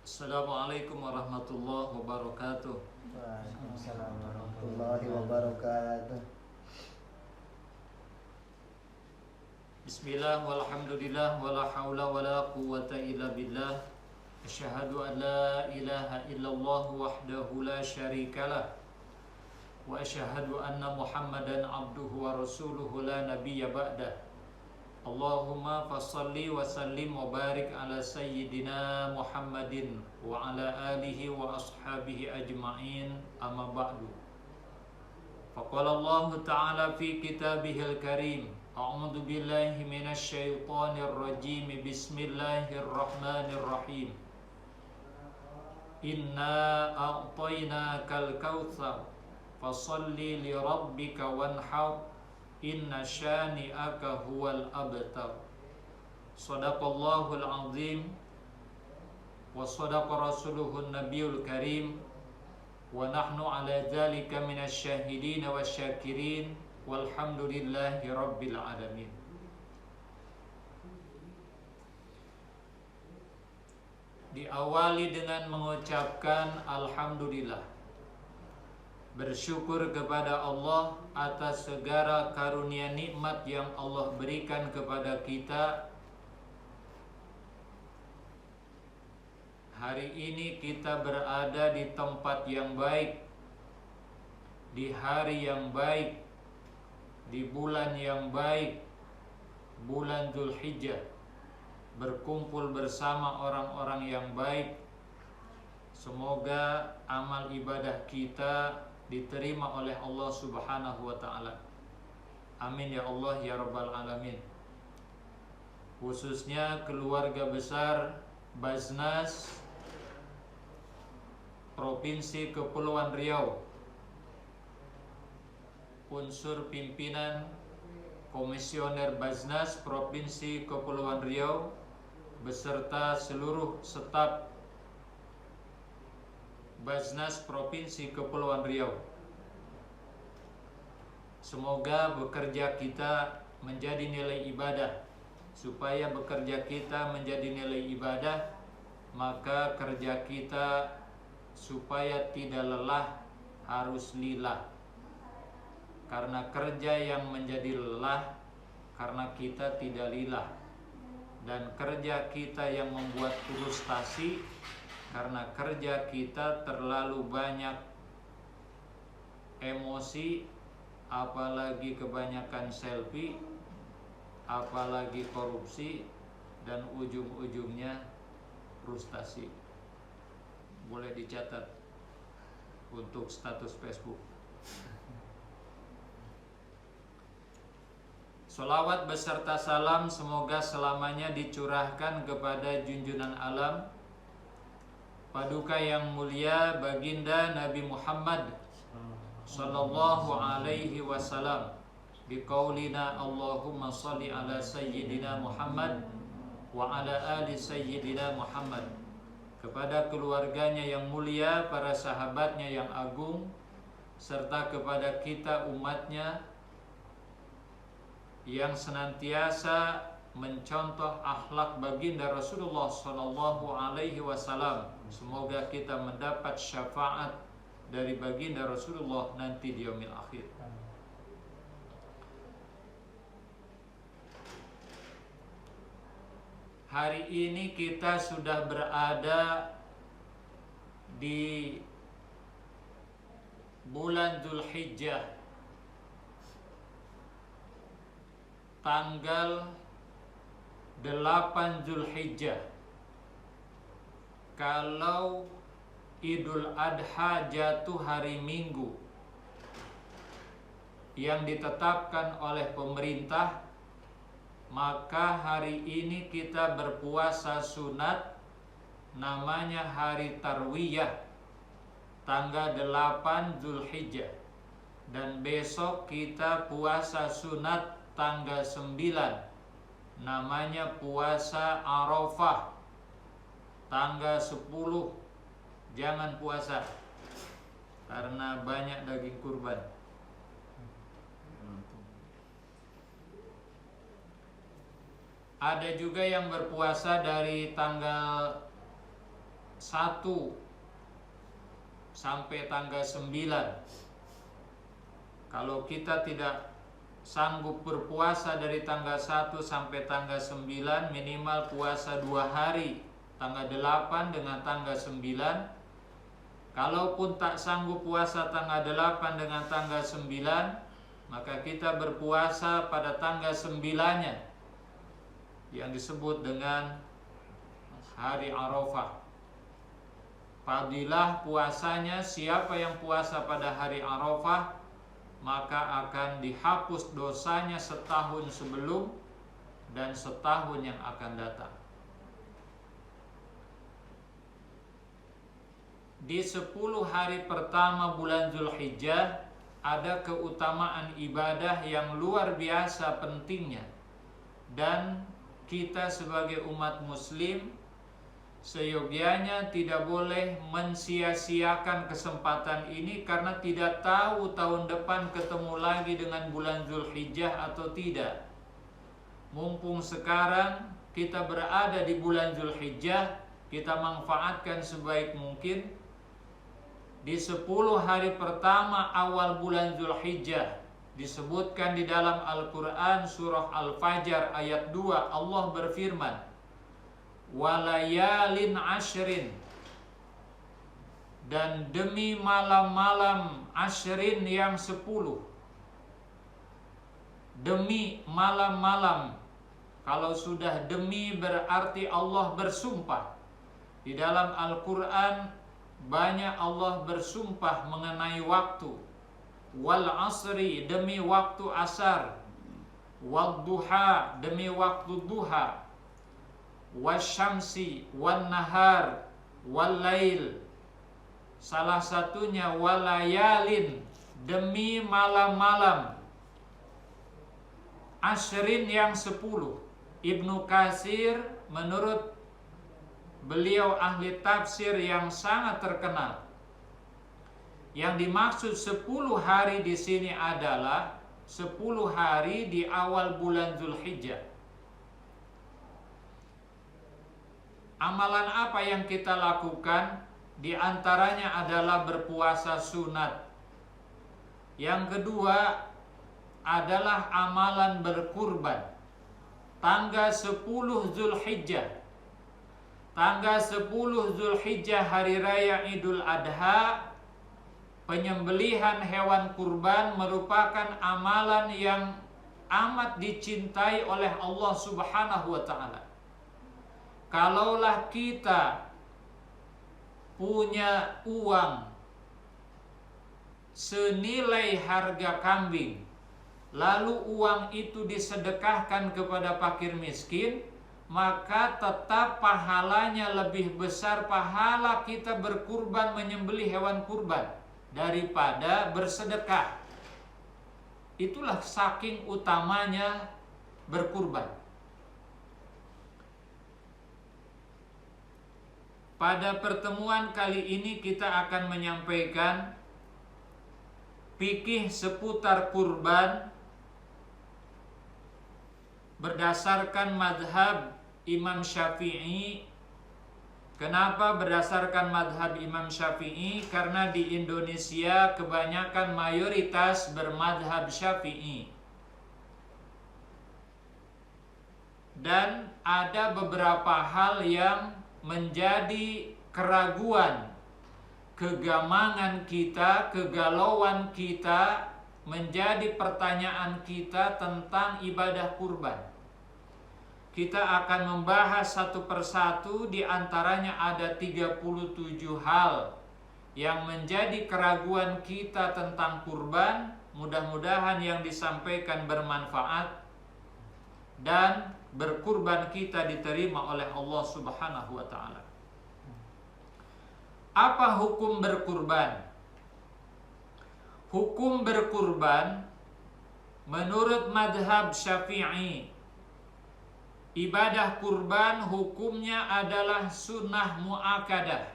Assalamualaikum warahmatullahi wabarakatuh. Waalaikumsalam warahmatullahi wabarakatuh. Bismillah walhamdulillah wala haula wala quwwata illa billah. Asyhadu an la ilaha illallah wahdahu la syarikalah wa asyhadu anna Muhammadan abduhu wa rasuluhu la nabiyya ba'dah. Allahumma fassalli wa sallim wa barik ala sayyidina Muhammadin wa ala alihi wa ashabihi ajma'in, amma ba'du. Faqala Allah ta'ala fi kitabihil karim, a'udzu billahi minasy syaithanir rajim, bismillahirrahmanirrahim. Inna a'tainakal kautsar fassalli li rabbika wanhar, inna syani'aka huwal abtar. Shadaqallahul azim wa shadaqa rasuluhun nabiyul karim wa nahnu ala dzalika minasy syahidin wasyakirin walhamdulillahi rabbil alamin. Diawali dengan mengucapkan alhamdulillah, bersyukur kepada Allah atas segala karunia nikmat yang Allah berikan kepada kita. Hari ini kita berada di tempat yang baik, di hari yang baik, di bulan yang baik, bulan Dzulhijjah, berkumpul bersama orang-orang yang baik. Semoga amal ibadah kita diterima oleh Allah Subhanahu wa ta'ala. Amin ya Allah ya Rabbal alamin. Khususnya keluarga besar Baznas Provinsi Kepulauan Riau, unsur pimpinan Komisioner Baznas Provinsi Kepulauan Riau beserta seluruh staf Baznas Provinsi Kepulauan Riau. Semoga bekerja kita menjadi nilai ibadah. Supaya bekerja kita menjadi nilai ibadah, maka kerja kita supaya tidak lelah harus lillah. Karena kerja yang menjadi lelah karena kita tidak lillah, dan kerja kita yang membuat frustasi karena kerja kita terlalu banyak emosi, apalagi kebanyakan selfie, apalagi korupsi, dan ujung-ujungnya frustasi. Boleh dicatat untuk status Facebook. Sholawat beserta salam semoga selamanya dicurahkan kepada junjungan alam, Paduka yang mulia Baginda Nabi Muhammad sallallahu alaihi wasallam. Biqaulina Allahumma salli ala sayyidina Muhammad wa ala ali sayyidina Muhammad. Kepada keluarganya yang mulia, para sahabatnya yang agung, serta kepada kita umatnya yang senantiasa mencontoh akhlak baginda Rasulullah sallallahu alaihi wasallam. Semoga kita mendapat syafaat dari baginda Rasulullah nanti di yaumil akhir. Hari ini kita sudah berada di bulan Dzulhijjah, tanggal 8 Dzulhijjah. Kalau Idul Adha jatuh hari Minggu yang ditetapkan oleh pemerintah, maka hari ini kita berpuasa sunat, namanya hari Tarwiyah, tanggal 8 Dzulhijjah. Dan besok kita puasa sunat tanggal 9, namanya puasa Arafah, tanggal 10. Jangan puasa karena banyak daging kurban. Ada juga yang berpuasa dari tanggal 1 sampai tanggal 9. Kalau kita tidak sanggup berpuasa dari tanggal 1 sampai tanggal 9, minimal puasa 2 hari, tanggal 8 dengan tanggal 9. Kalaupun tak sanggup puasa tanggal 8 dengan tanggal 9, maka kita berpuasa pada tanggal 9-nya, yang disebut dengan hari Arafah. Fadilah puasanya, siapa yang puasa pada hari Arafah, maka akan dihapus dosanya setahun sebelum dan setahun yang akan datang. Di 10 hari pertama bulan Zulhijjah ada keutamaan ibadah yang luar biasa pentingnya, dan kita sebagai umat muslim seyogianya tidak boleh mensia-siakan kesempatan ini, karena tidak tahu tahun depan ketemu lagi dengan bulan Zulhijjah atau tidak. Mumpung sekarang kita berada di bulan Zulhijjah, kita manfaatkan sebaik mungkin. Di 10 hari pertama awal bulan Zulhijjah, disebutkan di dalam Al-Quran surah Al-Fajr ayat 2, Allah berfirman, walayalin ashrin, dan demi malam-malam ashrin yang 10. Demi malam-malam, kalau sudah demi berarti Allah bersumpah. Di dalam Al-Quran banyak Allah bersumpah mengenai waktu. Wal asri, demi waktu asar. Wal duha, demi waktu duha. Wasyamsi, wan nahar, wal lail. Salah satunya walayalin, demi malam-malam. Ashrin yang 10. Ibnu Katsir menurut beliau ahli tafsir yang sangat terkenal, yang dimaksud 10 hari di sini adalah 10 hari di awal bulan Zulhijjah. Amalan apa yang kita lakukan? Di antaranya adalah berpuasa sunat. Yang kedua adalah amalan berkurban. Tanggal 10 Zulhijjah. Tanggal 10 Zulhijjah hari raya Idul Adha, penyembelihan hewan kurban merupakan amalan yang amat dicintai oleh Allah Subhanahu wa ta'ala. Kalaulah kita punya uang senilai harga kambing, lalu uang itu disedekahkan kepada fakir miskin, maka tetap pahalanya lebih besar pahala kita berkurban, menyembelih hewan kurban, daripada bersedekah. Itulah saking utamanya berkurban. Pada pertemuan kali ini kita akan menyampaikan fikih seputar kurban berdasarkan madhab Imam Syafi'i. Kenapa berdasarkan madhab Imam Syafi'i? Karena di Indonesia kebanyakan mayoritas bermadhab Syafi'i. Dan ada beberapa hal yang menjadi keraguan, kegamangan kita, kegalauan kita, menjadi pertanyaan kita tentang ibadah kurban. Kita akan membahas satu persatu, di antaranya ada 37 hal yang menjadi keraguan kita tentang kurban. Mudah-mudahan yang disampaikan bermanfaat dan berkurban kita diterima oleh Allah Subhanahu wa ta'ala. Apa hukum berkurban? Hukum berkurban menurut madhab Syafi'i, ibadah kurban hukumnya adalah sunnah mu'akadah.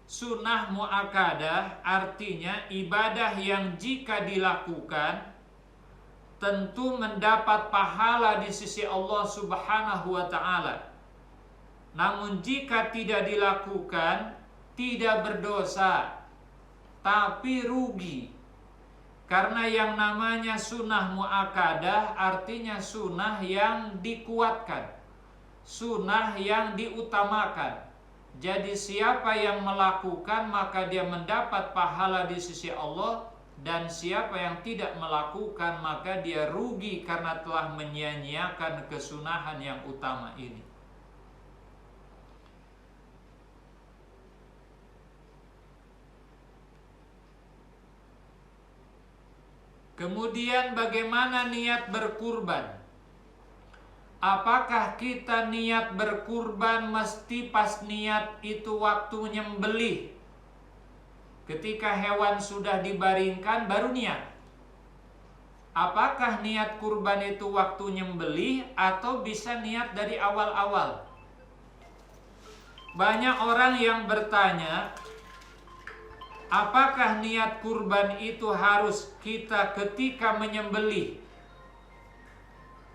Sunnah mu'akadah artinya ibadah yang jika dilakukan tentu mendapat pahala di sisi Allah Subhanahu wa ta'ala. Namun jika tidak dilakukan, tidak berdosa, tapi rugi. Karena yang namanya sunnah muakkadah artinya sunnah yang dikuatkan, sunnah yang diutamakan. Jadi siapa yang melakukan maka dia mendapat pahala di sisi Allah, dan siapa yang tidak melakukan maka dia rugi karena telah menyia-nyiakan kesunahan yang utama ini. Kemudian bagaimana niat berkurban? Apakah kita niat berkurban mesti pas niat itu waktu nyembelih? Ketika hewan sudah dibaringkan baru niat? Apakah niat kurban itu waktu nyembelih atau bisa niat dari awal-awal? Banyak orang yang bertanya, apakah niat kurban itu harus kita ketika menyembelih?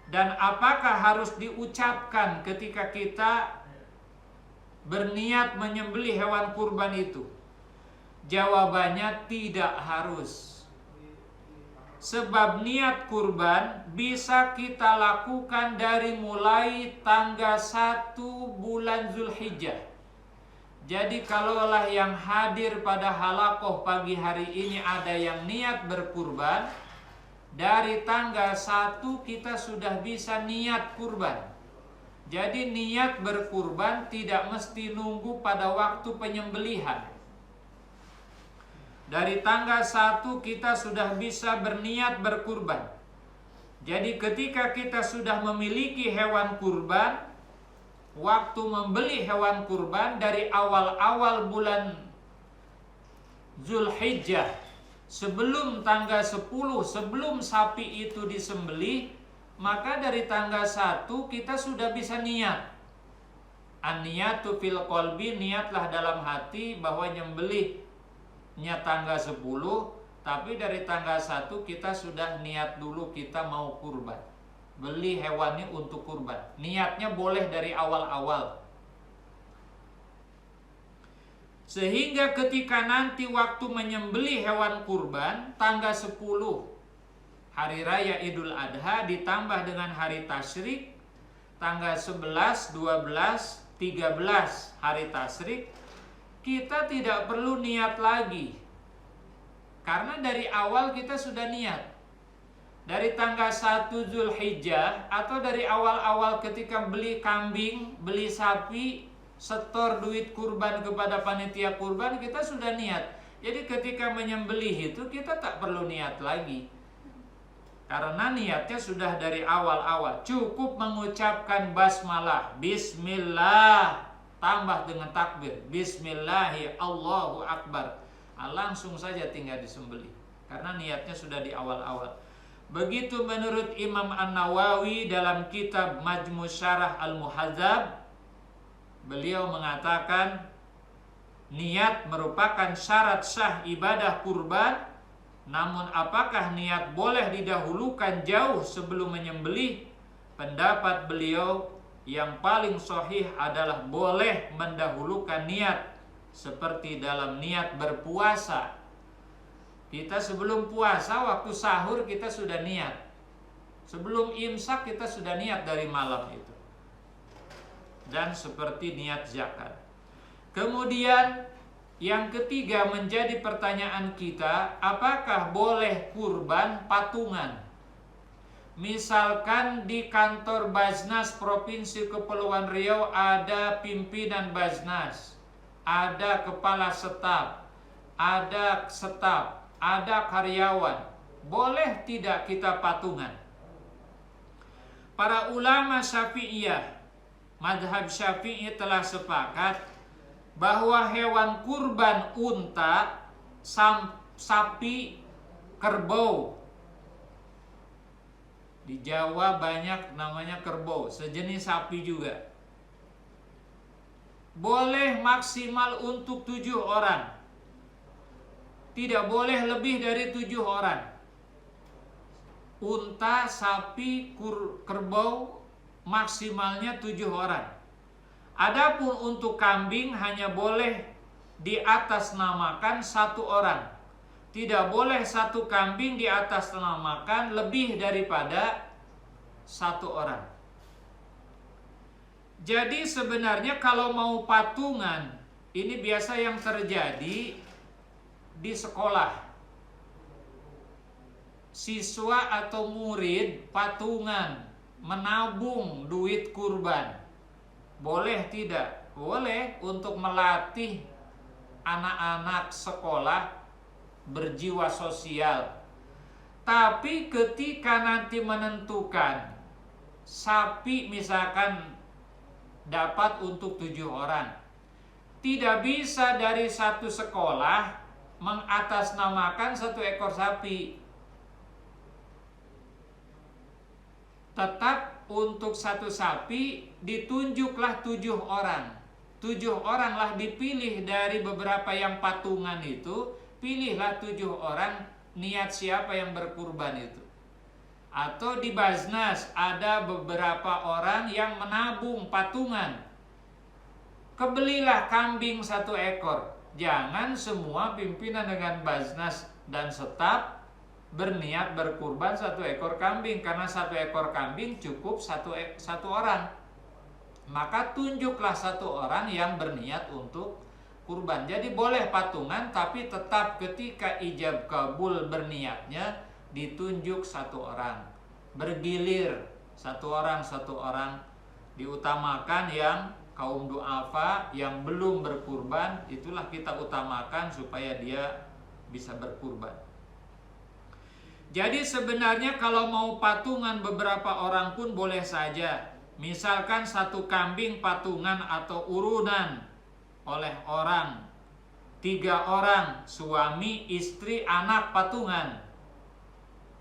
Dan apakah harus diucapkan ketika kita berniat menyembelih hewan kurban itu? Jawabannya tidak harus. Sebab niat kurban bisa kita lakukan dari mulai tanggal 1 bulan Zulhijjah. Jadi kalaulah yang hadir pada halaqah pagi hari ini ada yang niat berkurban, dari tanggal 1 kita sudah bisa niat kurban. Jadi niat berkurban tidak mesti nunggu pada waktu penyembelihan. Dari tanggal 1 kita sudah bisa berniat berkurban. Jadi ketika kita sudah memiliki hewan kurban, waktu membeli hewan kurban dari awal-awal bulan Zulhijjah, sebelum tanggal 10, sebelum sapi itu disembelih, maka dari tanggal 1 kita sudah bisa niat. An-niyatu fil qalbi, niatlah dalam hati bahwa nyembelihnya tanggal 10, tapi dari tanggal 1 kita sudah niat dulu kita mau kurban. Beli hewannya untuk kurban. Niatnya boleh dari awal-awal. Sehingga ketika nanti waktu menyembelih hewan kurban tanggal 10 hari raya Idul Adha ditambah dengan hari tasyrik tanggal 11, 12, 13 hari tasyrik, kita tidak perlu niat lagi. Karena dari awal kita sudah niat. Dari tanggal 1 Zulhijjah atau dari awal-awal ketika beli kambing, beli sapi, setor duit kurban kepada panitia kurban, kita sudah niat. Jadi ketika menyembelih itu kita tak perlu niat lagi. Karena niatnya sudah dari awal-awal. Cukup mengucapkan basmalah, bismillah, tambah dengan takbir, bismillahi Allahu Akbar. Langsung saja tinggal disembelih. Karena niatnya sudah di awal-awal. Begitu menurut Imam An-Nawawi dalam kitab Majmu' Syarah Al-Muhadzab, beliau mengatakan niat merupakan syarat sah ibadah kurban. Namun apakah niat boleh didahulukan jauh sebelum menyembelih? Pendapat beliau yang paling sahih adalah boleh mendahulukan niat, seperti dalam niat berpuasa. Kita sebelum puasa, waktu sahur kita sudah niat. Sebelum imsak kita sudah niat dari malam itu. Dan seperti niat zakat. Kemudian yang ketiga menjadi pertanyaan kita, apakah boleh kurban patungan? Misalkan di kantor Bajnas Provinsi Kepulauan Riau ada pimpinan Bajnas, ada kepala staf, ada karyawan. Boleh tidak kita patungan? Para ulama Syafi'iyah, mazhab Syafi'i telah sepakat bahwa hewan kurban unta, sapi, kerbau. Di Jawa banyak namanya kerbau, sejenis sapi juga. Boleh maksimal untuk 7 orang. Tidak boleh lebih dari 7 orang. Unta, sapi, kerbau maksimalnya 7 orang. Adapun untuk kambing hanya boleh diatasnamakan satu orang. Tidak boleh satu kambing diatasnamakan lebih daripada satu orang. Jadi sebenarnya kalau mau patungan, ini biasa yang terjadi di sekolah. Siswa atau murid patungan menabung duit kurban. Boleh tidak? Boleh untuk melatih anak-anak sekolah berjiwa sosial. Tapi ketika nanti menentukan sapi misalkan dapat untuk 7 orang, tidak bisa dari satu sekolah mengatasnamakan 1 ekor sapi. Tetap untuk satu sapi ditunjuklah 7 orang. 7 oranglah dipilih dari beberapa yang patungan itu. Pilihlah 7 orang, niat siapa yang berkurban itu. Atau di Basnas ada beberapa orang yang menabung patungan. Kebelilah kambing 1 ekor. Jangan semua pimpinan dengan Basnas dan Setap berniat berkurban 1 ekor kambing, karena 1 ekor kambing cukup satu orang. Maka tunjuklah 1 orang yang berniat untuk kurban. Jadi boleh patungan, tapi tetap ketika ijab kabul berniatnya ditunjuk 1 orang. Bergilir 1 orang, 1 orang. Diutamakan yang kaum du'afa yang belum berkurban, itulah kita utamakan supaya dia bisa berkurban. Jadi sebenarnya kalau mau patungan beberapa orang pun boleh saja. Misalkan 1 kambing patungan atau urunan oleh orang, 3 orang, suami, istri, anak patungan.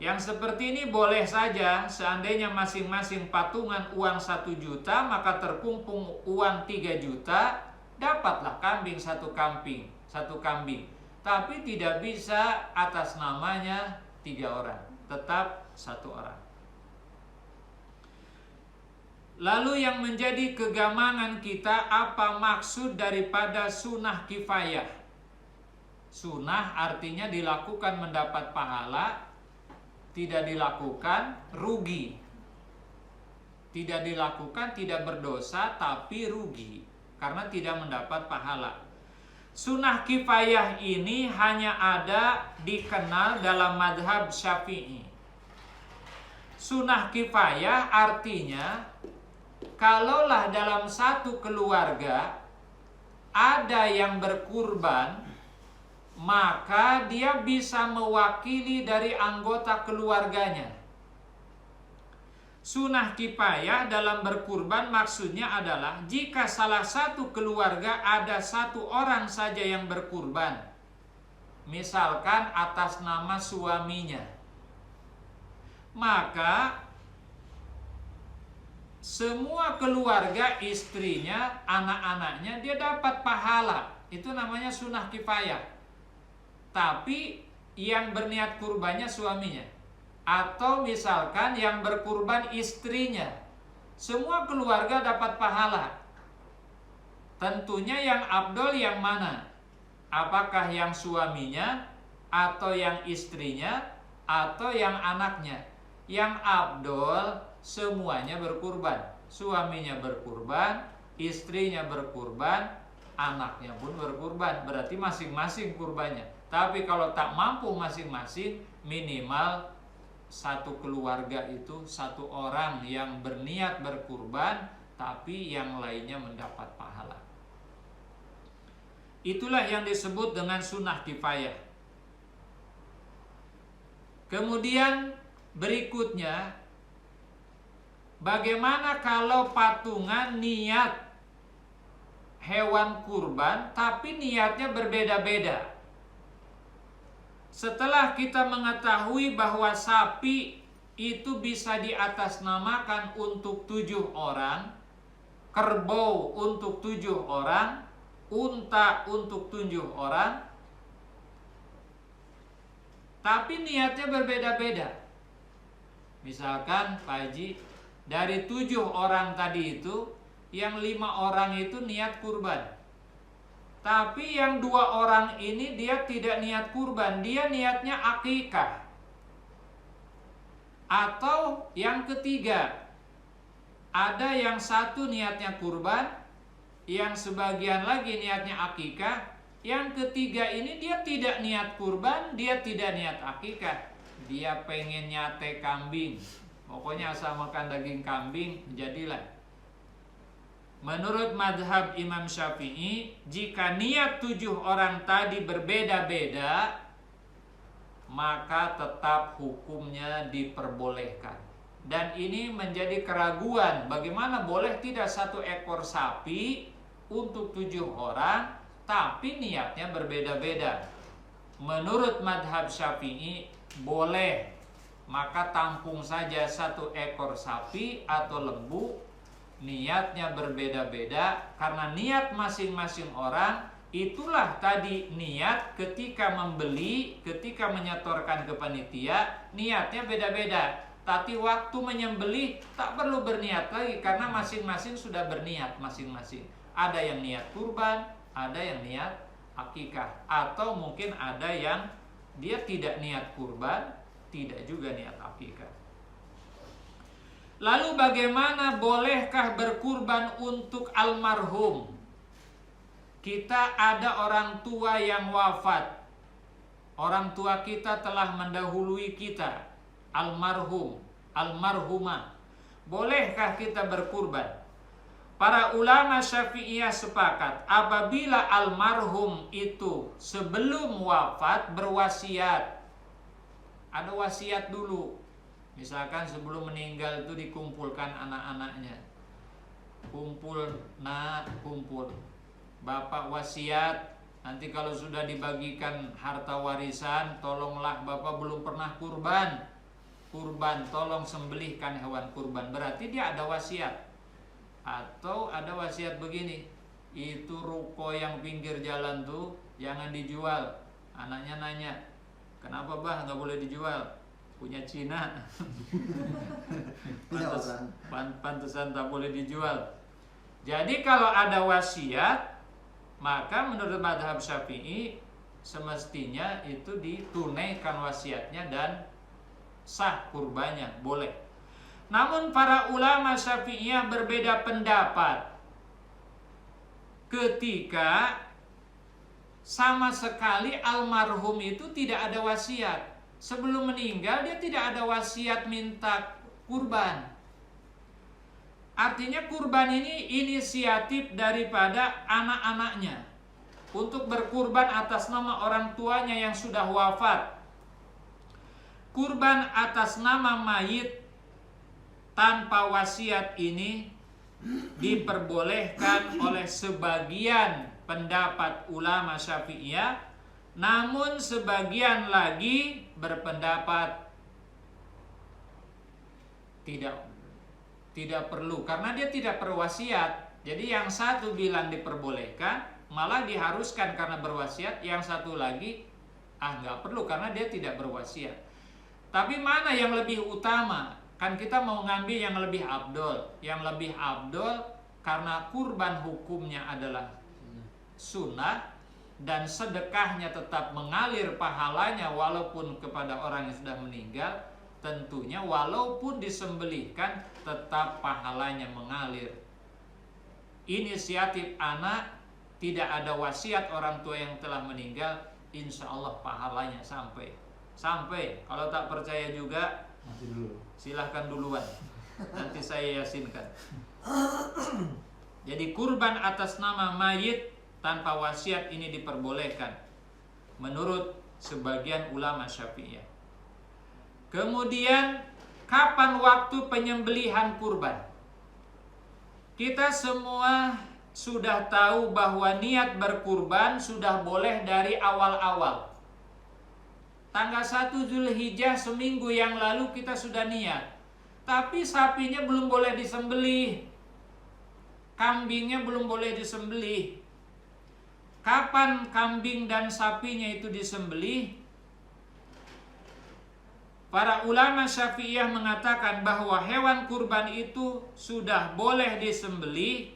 Yang seperti ini boleh saja. Seandainya masing-masing patungan uang 1 juta, maka terkumpul uang 3 juta, dapatlah kambing 1 kambing. Tapi tidak bisa atas namanya 3 orang, tetap 1 orang. Lalu yang menjadi kegamangan kita, apa maksud daripada sunnah kifayah? Sunnah artinya dilakukan mendapat pahala, tidak dilakukan rugi. Tidak dilakukan tidak berdosa tapi rugi karena tidak mendapat pahala. Sunnah kifayah ini hanya ada dikenal dalam madhab Syafi'i. Sunnah kifayah artinya kalaulah dalam satu keluarga ada yang berkurban, maka dia bisa mewakili dari anggota keluarganya. Sunnah kifayah dalam berkurban maksudnya adalah jika salah satu keluarga ada 1 orang saja yang berkurban, misalkan atas nama suaminya, maka semua keluarga, istrinya, anak-anaknya dia dapat pahala. Itu namanya sunnah kifayah. Tapi yang berniat kurbannya suaminya, atau misalkan yang berkurban istrinya, semua keluarga dapat pahala. Tentunya yang afdol yang mana? Apakah yang suaminya, atau yang istrinya, atau yang anaknya? Yang afdol semuanya berkurban. Suaminya berkurban, istrinya berkurban, anaknya pun berkurban. Berarti masing-masing kurbannya. Tapi kalau tak mampu masing-masing, minimal 1 keluarga itu 1 orang yang berniat berkurban, tapi yang lainnya mendapat pahala. Itulah yang disebut dengan sunnah kifayah. Kemudian berikutnya, bagaimana kalau patungan niat hewan kurban tapi niatnya berbeda-beda? Setelah kita mengetahui bahwa sapi itu bisa diatasnamakan untuk 7 orang, kerbau untuk 7 orang, unta untuk 7 orang, tapi niatnya berbeda-beda. Misalkan Pak Haji, dari 7 orang tadi itu, yang 5 orang itu niat kurban. Tapi yang 2 orang ini dia tidak niat kurban, dia niatnya akikah. Atau yang ketiga, ada yang satu niatnya kurban, yang sebagian lagi niatnya akikah, yang ketiga ini dia tidak niat kurban, dia tidak niat akikah, dia pengen nyate kambing, pokoknya asal makan daging kambing, jadilah. Menurut madhab Imam Syafi'i, jika niat 7 orang tadi berbeda-beda, maka tetap hukumnya diperbolehkan. Dan ini menjadi keraguan, bagaimana boleh tidak 1 ekor sapi untuk 7 orang, tapi niatnya berbeda-beda. Menurut madhab Syafi'i, boleh, maka tampung saja 1 ekor sapi atau lembu, niatnya berbeda-beda, karena niat masing-masing orang itulah tadi niat ketika membeli, ketika menyetorkan ke panitia, niatnya beda-beda. Tapi waktu menyembelih tak perlu berniat lagi, karena masing-masing sudah berniat masing-masing. Ada yang niat kurban, ada yang niat akikah, atau mungkin ada yang dia tidak niat kurban, tidak juga niat akikah. Lalu bagaimana, bolehkah berkurban untuk almarhum? Kita ada orang tua yang wafat, orang tua kita telah mendahului kita, almarhum, almarhumah. Bolehkah kita berkurban? Para ulama Syafi'iyah sepakat, apabila almarhum itu sebelum wafat berwasiat, ada wasiat dulu. Misalkan sebelum meninggal itu dikumpulkan anak-anaknya, kumpul nak, kumpul, bapak wasiat, nanti kalau sudah dibagikan harta warisan, tolonglah bapak belum pernah kurban, tolong sembelihkan hewan kurban. Berarti dia ada wasiat. Atau ada wasiat begini, itu ruko yang pinggir jalan tuh jangan dijual. Anaknya nanya, kenapa bah nggak boleh dijual? Punya Cina. Pantesan tak boleh dijual. Jadi kalau ada wasiat, maka menurut madhab Syafi'i semestinya itu ditunaikan wasiatnya dan sah kurbannya, boleh. Namun para ulama Syafi'iyah berbeda pendapat ketika sama sekali almarhum itu tidak ada wasiat. Sebelum meninggal dia tidak ada wasiat minta kurban. Artinya kurban ini inisiatif daripada anak-anaknya untuk berkurban atas nama orang tuanya yang sudah wafat. Kurban atas nama mayit tanpa wasiat ini diperbolehkan oleh sebagian pendapat ulama Syafi'iyah, namun sebagian lagi berpendapat tidak perlu, karena dia tidak berwasiat. Jadi yang satu bilang diperbolehkan, malah diharuskan karena berwasiat. Yang satu lagi nggak perlu karena dia tidak berwasiat. Tapi mana yang lebih utama? Kan kita mau ngambil yang lebih afdol. Yang lebih afdol karena kurban hukumnya adalah sunnah, dan sedekahnya tetap mengalir pahalanya walaupun kepada orang yang sudah meninggal. Tentunya walaupun disembelihkan tetap pahalanya mengalir. Inisiatif anak, tidak ada wasiat orang tua yang telah meninggal, insya Allah pahalanya sampai. Kalau tak percaya juga silahkan duluan, nanti saya yasinkan. Jadi kurban atas nama mayit tanpa wasiat ini diperbolehkan menurut sebagian ulama Syafi'iyah. Kemudian kapan waktu penyembelihan kurban? Kita semua sudah tahu bahwa niat berkurban sudah boleh dari awal-awal. Tanggal 1 Zulhijjah seminggu yang lalu kita sudah niat, tapi sapinya belum boleh disembelih, kambingnya belum boleh disembelih. Kapan kambing dan sapinya itu disembelih? Para ulama Syafi'iyah mengatakan bahwa hewan kurban itu sudah boleh disembelih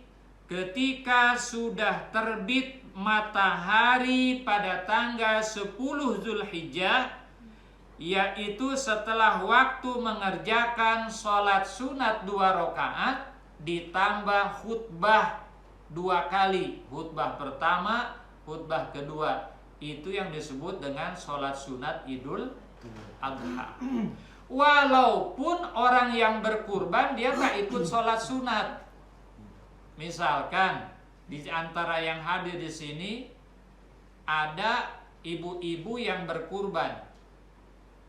ketika sudah terbit matahari pada tanggal 10 Zulhijjah, yaitu setelah waktu mengerjakan sholat sunat 2 rakaat ditambah khutbah 2 kali, khutbah pertama, khutbah kedua. Itu yang disebut dengan sholat sunat Idul Adha. Walaupun orang yang berkurban dia tak ikut sholat sunat. Misalkan di antara yang hadir di sini ada ibu-ibu yang berkurban,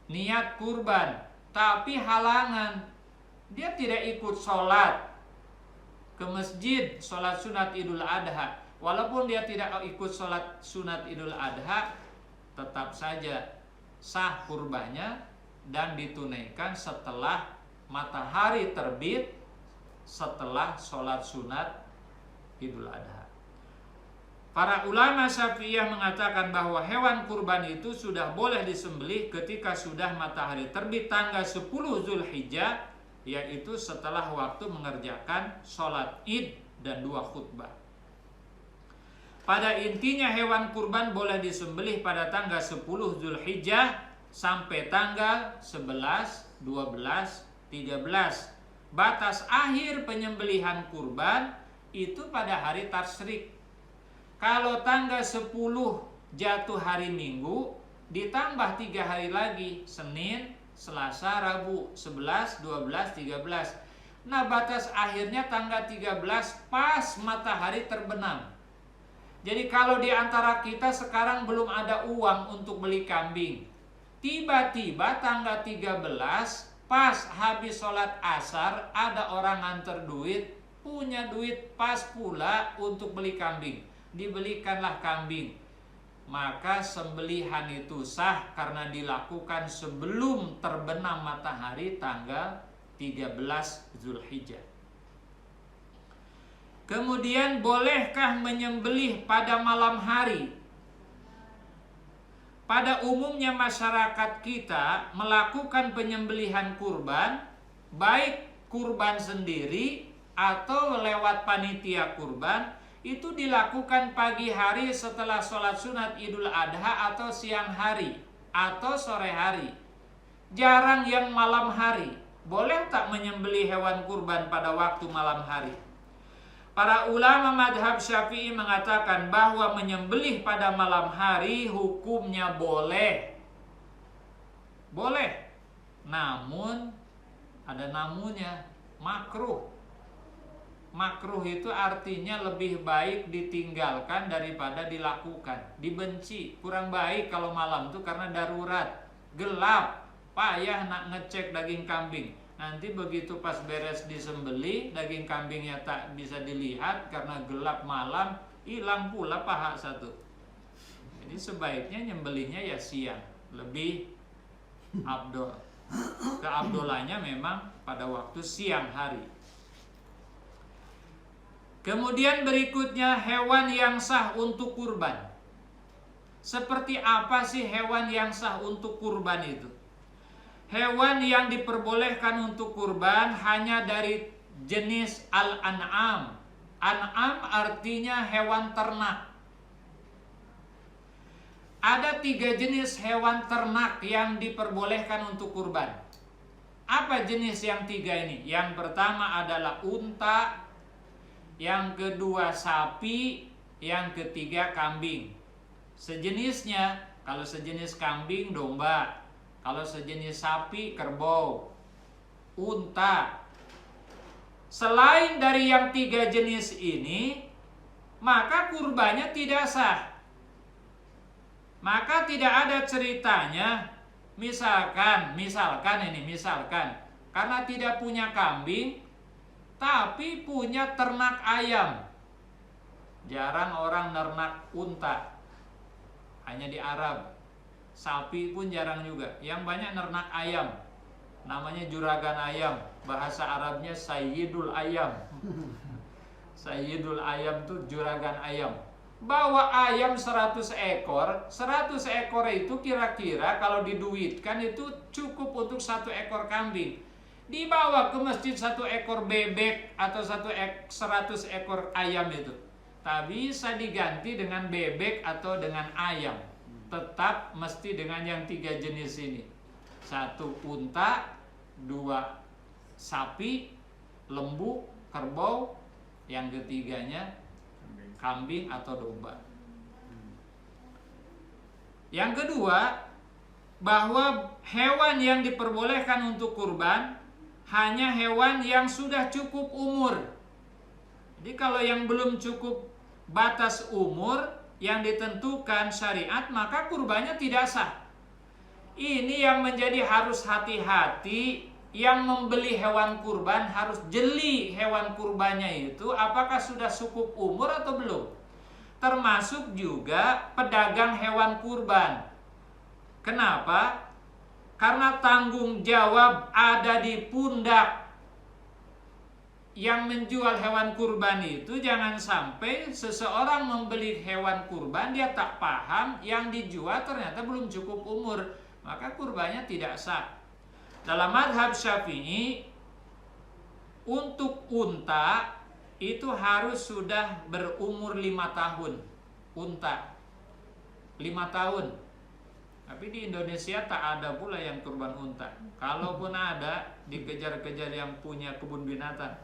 niat kurban, tapi halangan, dia tidak ikut sholat ke masjid, sholat sunat Idul Adha. Walaupun dia tidak ikut sholat sunat Idul Adha, tetap saja sah kurbannya dan ditunaikan setelah matahari terbit, setelah sholat sunat Idul Adha. Para ulama Syafi'iyah mengatakan bahwa hewan kurban itu sudah boleh disembelih ketika sudah matahari terbit tanggal 10 Zulhijjah, yaitu setelah waktu mengerjakan sholat id dan 2 khutbah. Pada intinya hewan kurban boleh disembelih pada tanggal 10 Zulhijjah sampai tanggal 11, 12, 13. Batas akhir penyembelihan kurban itu pada hari tasyrik. Kalau tanggal 10 jatuh hari Minggu, ditambah 3 hari lagi, Senin, Selasa, Rabu, 11, 12, 13. Nah, batas akhirnya tanggal 13 pas matahari terbenam. Jadi kalau di antara kita sekarang belum ada uang untuk beli kambing, tiba-tiba tanggal 13 pas habis sholat asar ada orang nganter duit, punya duit pas pula untuk beli kambing, dibelikanlah kambing. Maka sembelihan itu sah karena dilakukan sebelum terbenam matahari tanggal 13 Zulhijjah. Kemudian bolehkah menyembelih pada malam hari? Pada umumnya masyarakat kita melakukan penyembelihan kurban, baik kurban sendiri atau lewat panitia kurban, itu dilakukan pagi hari setelah sholat sunat Idul Adha atau siang hari atau sore hari. Jarang yang malam hari. Boleh tak menyembelih hewan kurban pada waktu malam hari? Para ulama madhab Syafi'i mengatakan bahwa menyembelih pada malam hari hukumnya boleh. Boleh. Namun, ada namunnya, makruh. Makruh itu artinya lebih baik ditinggalkan daripada dilakukan. Dibenci, kurang baik kalau malam itu karena darurat, gelap, payah nak ngecek daging kambing. Nanti begitu pas beres disembelih, daging kambingnya tak bisa dilihat karena gelap malam, hilang pula paha satu. Jadi sebaiknya nyembelihnya ya siang, lebih abdol. Keabdolannya memang pada waktu siang hari. Kemudian berikutnya hewan yang sah untuk kurban. Seperti apa sih hewan yang sah untuk kurban itu? Hewan yang diperbolehkan untuk kurban hanya dari jenis al-an'am. An'am artinya hewan ternak. Ada 3 jenis hewan ternak yang diperbolehkan untuk kurban. Apa jenis yang 3 ini? Yang pertama adalah unta, yang kedua sapi, yang ketiga kambing. Sejenisnya, kalau sejenis kambing domba, kalau sejenis sapi kerbau, unta. Selain dari yang 3 jenis ini, maka kurbannya tidak sah. Maka tidak ada ceritanya, misalkan karena tidak punya kambing tapi punya ternak ayam. Jarang orang ternak unta, hanya di Arab. Sapi pun jarang juga. Yang banyak ternak ayam, namanya juragan ayam. Bahasa Arabnya sayyidul ayam. Sayyidul ayam itu juragan ayam. Bawa ayam 100 ekor. 100 ekor itu kira-kira kalau diduitkan itu cukup untuk 1 ekor kambing. dibawa ke masjid 1 ekor bebek atau 100 ekor ayam itu. Tak bisa diganti dengan bebek atau dengan ayam. Tetap mesti dengan yang 3 jenis ini. 1 unta, 2 sapi, lembu, kerbau, yang ketiganya kambing atau domba. Yang kedua, bahwa hewan yang diperbolehkan untuk kurban hanya hewan yang sudah cukup umur. Jadi kalau yang belum cukup batas umur yang ditentukan syariat, maka kurbannya tidak sah. Ini yang menjadi harus hati-hati. Yang membeli hewan kurban harus jeli hewan kurbannya itu apakah sudah cukup umur atau belum. Termasuk juga pedagang hewan kurban. Kenapa? Karena tanggung jawab ada di pundak yang menjual hewan kurban itu. Jangan sampai seseorang membeli hewan kurban, dia tak paham yang dijual ternyata belum cukup umur, maka kurbannya tidak sah. Dalam mazhab Syafi'i, untuk unta itu harus sudah berumur 5 tahun. Unta 5 tahun. Tapi di Indonesia tak ada pula yang kurban unta. Kalaupun ada, dikejar-kejar yang punya kebun binatang.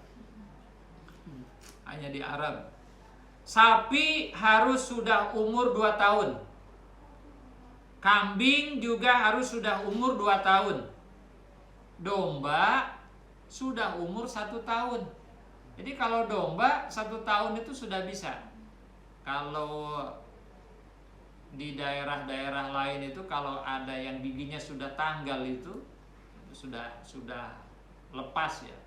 Hanya di Arab. Sapi harus sudah umur 2 tahun. Kambing juga harus sudah umur 2 tahun. Domba sudah umur 1 tahun. Jadi kalau domba 1 tahun itu sudah bisa. Kalau di daerah-daerah lain itu kalau ada yang giginya sudah tanggal itu sudah lepas ya.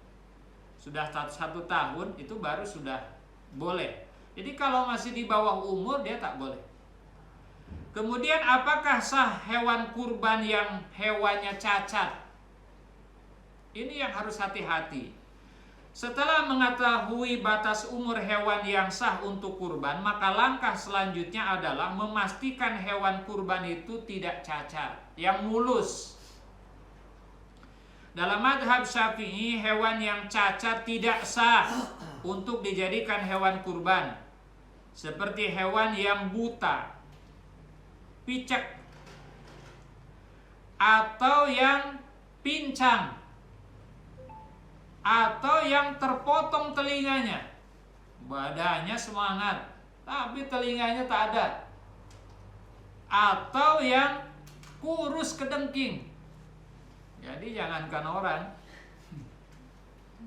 Sudah 1 tahun itu baru sudah boleh. Jadi kalau masih di bawah umur dia tak boleh. Kemudian apakah sah hewan kurban yang hewannya cacat? Ini yang harus hati-hati. Setelah mengetahui batas umur hewan yang sah untuk kurban, maka langkah selanjutnya adalah memastikan hewan kurban itu tidak cacat, yang mulus. Dalam mazhab Syafi'i, hewan yang cacat tidak sah untuk dijadikan hewan kurban. Seperti hewan yang buta, picek, atau yang pincang, atau yang terpotong telinganya. Badannya semangat, tapi telinganya tak ada. Atau yang kurus kedengking. Jadi jangankan orang,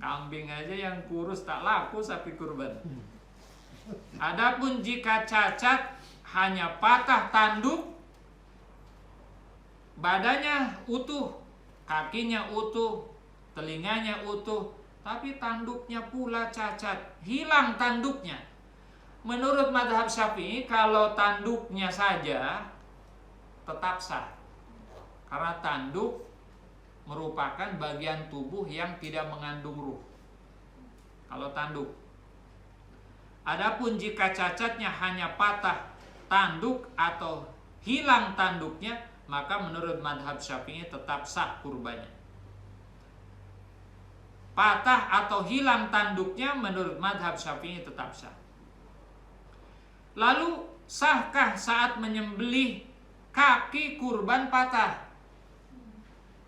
kambing aja yang kurus tak laku sapi kurban. Adapun jika cacat hanya patah tanduk, badannya utuh, kakinya utuh, telinganya utuh, tapi tanduknya pula cacat, hilang tanduknya. Menurut mazhab Syafi'i, kalau tanduknya saja tetap sah. Karena tanduk merupakan bagian tubuh yang tidak mengandung ruh. Kalau tanduk. Adapun jika cacatnya hanya patah tanduk atau hilang tanduknya, maka menurut mazhab Syafi'i tetap sah kurbannya. Patah atau hilang tanduknya menurut mazhab Syafi'i tetap sah. Lalu sahkah saat menyembelih kaki kurban patah?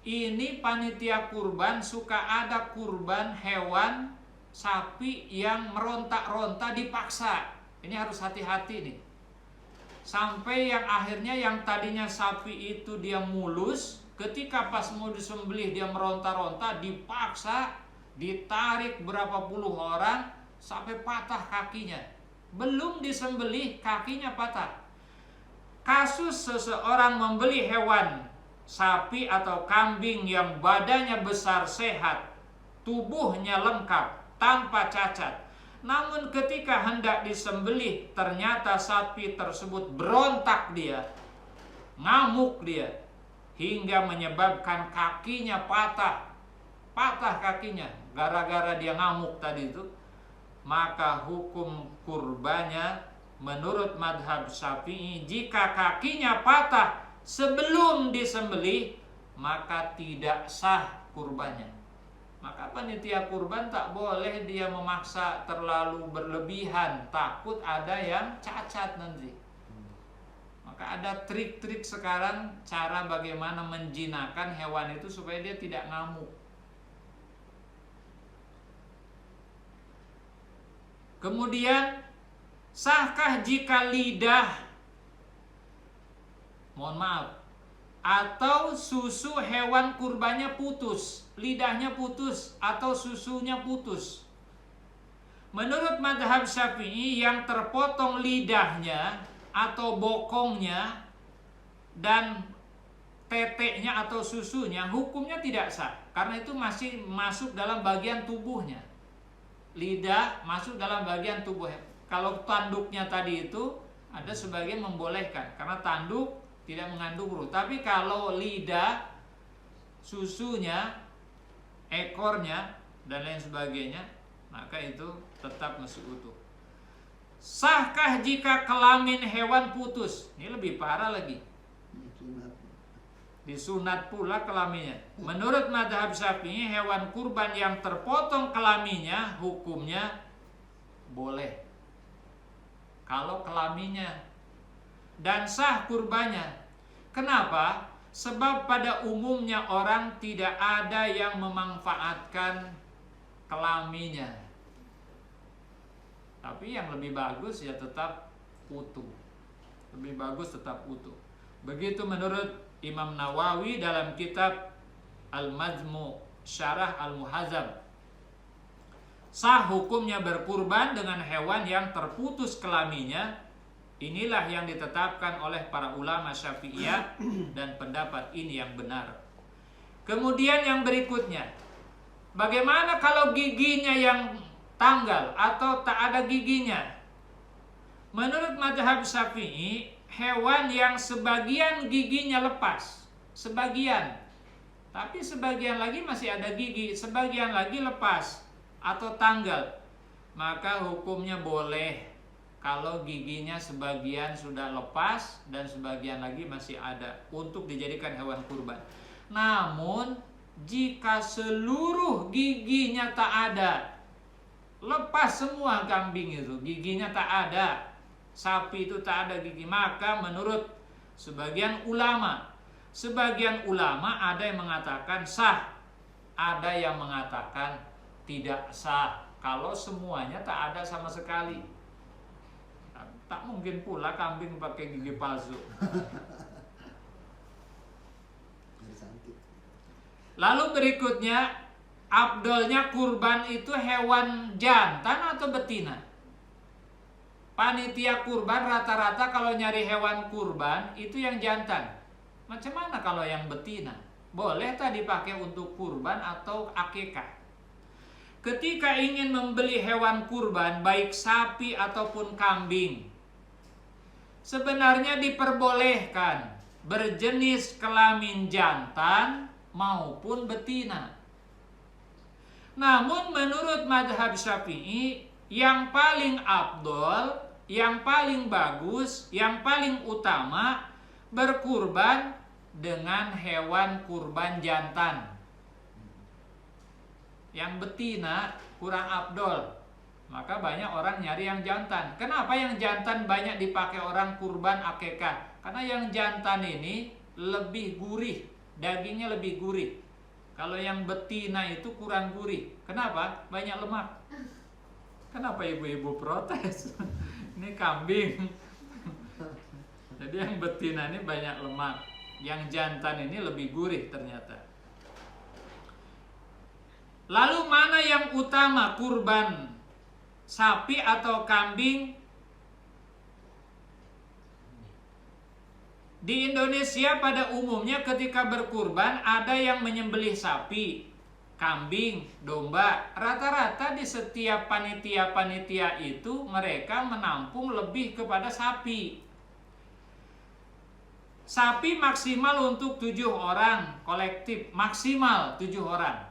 Ini panitia kurban suka ada kurban hewan sapi yang meronta-ronta dipaksa. Ini harus hati-hati nih. Sampai yang akhirnya yang tadinya sapi itu dia mulus, ketika pas mau disembelih dia meronta-ronta, dipaksa, ditarik berapa puluh orang sampai patah kakinya. Belum disembelih kakinya patah. Kasus seseorang membeli hewan sapi atau kambing yang badannya besar, sehat, tubuhnya lengkap, tanpa cacat. Namun ketika hendak disembelih, ternyata sapi tersebut berontak dia, ngamuk dia, hingga menyebabkan kakinya patah kakinya, gara-gara dia ngamuk tadi itu. Maka hukum kurbannya menurut mazhab Syafi'i, jika kakinya patah sebelum disembelih, maka tidak sah kurbannya. Maka panitia kurban tak boleh dia memaksa terlalu berlebihan, takut ada yang cacat nanti. Maka ada trik-trik sekarang cara bagaimana menjinakkan hewan itu supaya dia tidak ngamuk. Kemudian, sahkah jika lidah, mohon maaf, atau susu hewan kurbannya putus, lidahnya putus atau susunya putus? Menurut mazhab Syafi'i, yang terpotong lidahnya atau bokongnya dan teteknya atau susunya hukumnya tidak sah, karena itu masih masuk dalam bagian tubuhnya. Lidah masuk dalam bagian tubuhnya. Kalau tanduknya tadi itu ada sebagian membolehkan karena tanduk tidak mengandung ruh. Tapi kalau lidah, susunya, ekornya dan lain sebagainya, maka itu tetap masih utuh. Sahkah jika kelamin hewan putus? Ini lebih parah lagi. Disunat pula kelaminnya. Menurut mazhab Syafi'i, hewan kurban yang terpotong kelaminnya hukumnya boleh kalau kelaminnya, dan sah kurbannya. Kenapa? Sebab pada umumnya orang tidak ada yang memanfaatkan kelaminnya. Tapi yang lebih bagus ya tetap utuh. Lebih bagus tetap utuh. Begitu menurut Imam Nawawi dalam kitab Al-Majmu' Syarah Al-Muhadzab. Sah hukumnya berkurban dengan hewan yang terputus kelaminnya. Inilah yang ditetapkan oleh para ulama Syafi'iyah dan pendapat ini yang benar. Kemudian yang berikutnya, bagaimana kalau giginya yang tanggal atau tak ada giginya? Menurut mazhab Syafi'i, hewan yang sebagian giginya lepas, sebagian, tapi sebagian lagi masih ada gigi, sebagian lagi lepas atau tanggal, maka hukumnya boleh kalau giginya sebagian sudah lepas dan sebagian lagi masih ada untuk dijadikan hewan kurban. Namun jika seluruh giginya tak ada, lepas semua kambing itu, giginya tak ada, sapi itu tak ada gigi, maka menurut sebagian ulama ada yang mengatakan sah, ada yang mengatakan tidak sah kalau semuanya tak ada sama sekali. Tak mungkin pula kambing pakai gigi palsu. Lalu berikutnya, afdolnya kurban itu hewan jantan atau betina? Panitia kurban rata-rata kalau nyari hewan kurban itu yang jantan. Macam mana kalau yang betina? Boleh tak dipakai untuk kurban atau akikah? Ketika ingin membeli hewan kurban, baik sapi ataupun kambing, sebenarnya diperbolehkan berjenis kelamin jantan maupun betina. Namun menurut mazhab Syafi'i, yang paling afdol, yang paling bagus, yang paling utama berkurban dengan hewan kurban jantan. Yang betina kurang afdol, maka banyak orang nyari yang jantan. Kenapa yang jantan banyak dipakai orang kurban akikah? Karena yang jantan ini lebih gurih, dagingnya lebih gurih. Kalau yang betina itu kurang gurih. Kenapa? Banyak lemak. Kenapa ibu-ibu protes? Ini kambing. Jadi yang betina ini banyak lemak, yang jantan ini lebih gurih ternyata. Lalu mana yang utama, kurban sapi atau kambing? Di Indonesia pada umumnya ketika berkurban ada yang menyembelih sapi, kambing, domba. Rata-rata di setiap panitia-panitia itu mereka menampung lebih kepada sapi. Sapi maksimal untuk 7 orang, kolektif maksimal 7 orang.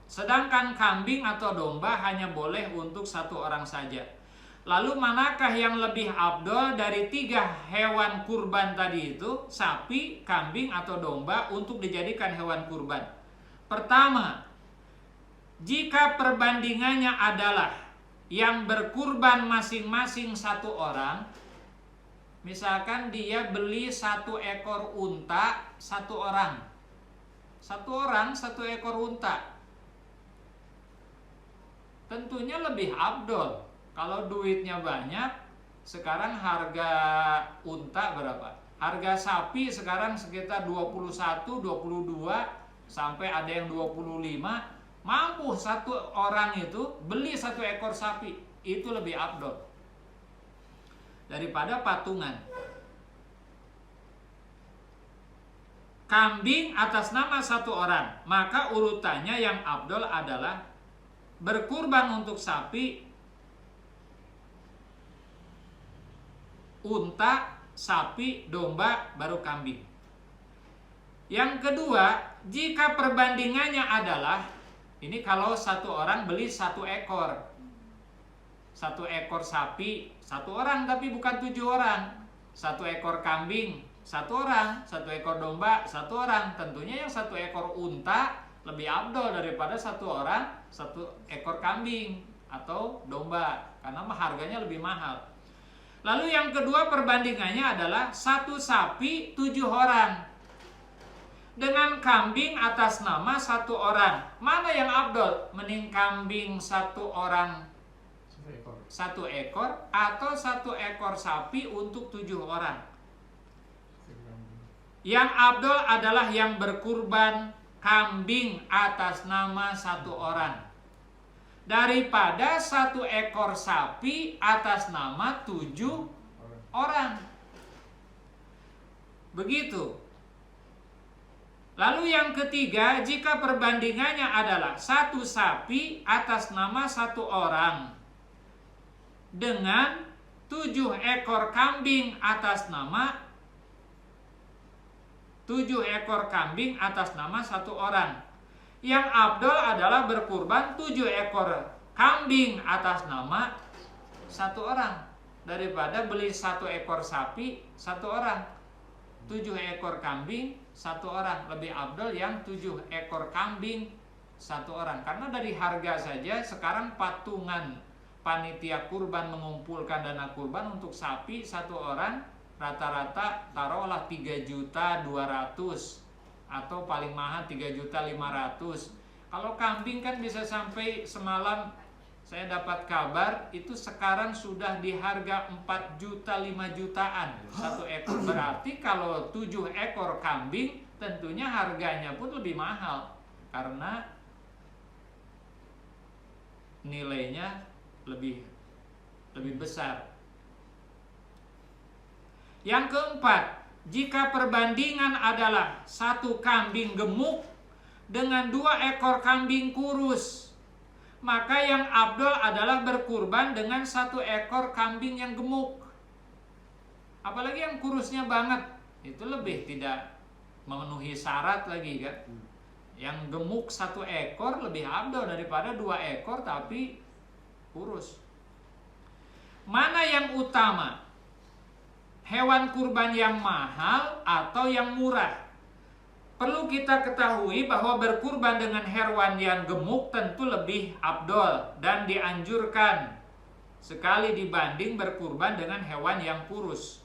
Sedangkan kambing atau domba hanya boleh untuk 1 orang saja. Lalu manakah yang lebih afdol dari 3 hewan kurban tadi itu, sapi, kambing atau domba, untuk dijadikan hewan kurban? Pertama, jika perbandingannya adalah yang berkurban masing-masing satu orang, misalkan dia beli 1 ekor unta satu orang, satu ekor unta, tentunya lebih afdol. Kalau duitnya banyak, sekarang harga unta berapa? Harga sapi sekarang sekitar 21, 22, sampai ada yang 25. Mampu satu orang itu beli 1 ekor sapi, itu lebih afdol daripada patungan. Kambing atas nama 1 orang, maka urutannya yang afdol adalah berkurban untuk sapi, unta, sapi, domba, baru kambing. Yang kedua, jika perbandingannya adalah, ini kalau 1 orang beli 1 ekor, 1 ekor sapi 1 orang, tapi bukan 7 orang. 1 ekor kambing 1 orang, 1 ekor domba 1 orang. Tentunya yang 1 ekor unta lebih afdol daripada 1 orang 1 ekor kambing atau domba, karena harganya lebih mahal. Lalu yang kedua perbandingannya adalah 1 sapi 7 orang dengan kambing atas nama 1 orang. Mana yang afdol? Mending kambing 1 orang 1 ekor atau 1 ekor sapi untuk 7 orang? Yang afdol adalah yang berkurban kambing atas nama 1 orang daripada 1 ekor sapi atas nama 7 orang. Begitu. Lalu yang ketiga, jika perbandingannya adalah 1 sapi atas nama 1 orang dengan 7 ekor kambing atas nama 1 orang. Yang afdol adalah berkurban 7 ekor kambing atas nama 1 orang daripada beli 1 ekor sapi 1 orang. 7 ekor kambing 1 orang, lebih afdol yang 7 ekor kambing 1 orang. Karena dari harga saja sekarang patungan panitia kurban mengumpulkan dana kurban untuk sapi 1 orang rata-rata taruhlah 3.200.000 atau paling mahal 3.500.000. Kalau kambing kan bisa sampai semalam saya dapat kabar itu sekarang sudah di harga 4 juta 5 jutaan 1 ekor. Berarti kalau 7 ekor kambing tentunya harganya pun lebih mahal karena nilainya lebih besar. Yang keempat, jika perbandingan adalah 1 kambing gemuk dengan 2 ekor kambing kurus, maka yang afdol adalah berkurban dengan 1 ekor kambing yang gemuk. Apalagi yang kurusnya banget, itu lebih tidak memenuhi syarat lagi kan. Yang gemuk 1 ekor lebih afdol daripada 2 ekor tapi kurus. Mana yang utama? Hewan kurban yang mahal atau yang murah? Perlu kita ketahui bahwa berkurban dengan hewan yang gemuk tentu lebih afdol dan dianjurkan sekali dibanding berkurban dengan hewan yang kurus.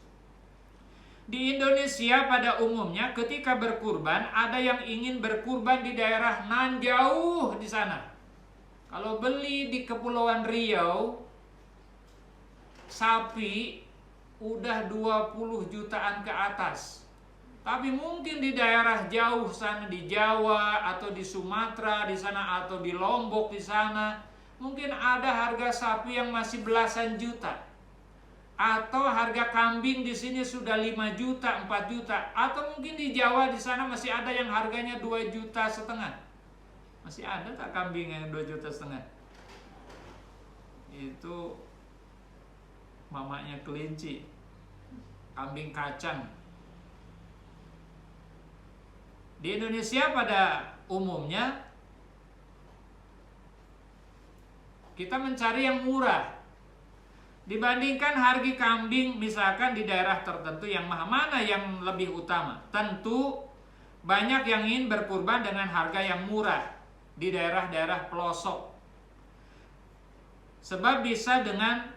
Di Indonesia pada umumnya ketika berkurban ada yang ingin berkurban di daerah nan jauh di sana. Kalau beli di Kepulauan Riau sapi udah 20 jutaan ke atas. Tapi mungkin di daerah jauh sana di Jawa atau di Sumatera di sana atau di Lombok di sana mungkin ada harga sapi yang masih belasan juta. Atau harga kambing di sini sudah 5 juta, 4 juta. Atau mungkin di Jawa di sana masih ada yang harganya 2,5 juta. Masih ada tak kambing yang 2,5 juta? Itu mamanya kelinci. Kambing kacang. Di Indonesia pada umumnya kita mencari yang murah dibandingkan harga kambing misalkan di daerah tertentu yang mahal. Mana yang lebih utama? Tentu banyak yang ingin berkurban dengan harga yang murah. di daerah-daerah pelosok. Sebab bisa dengan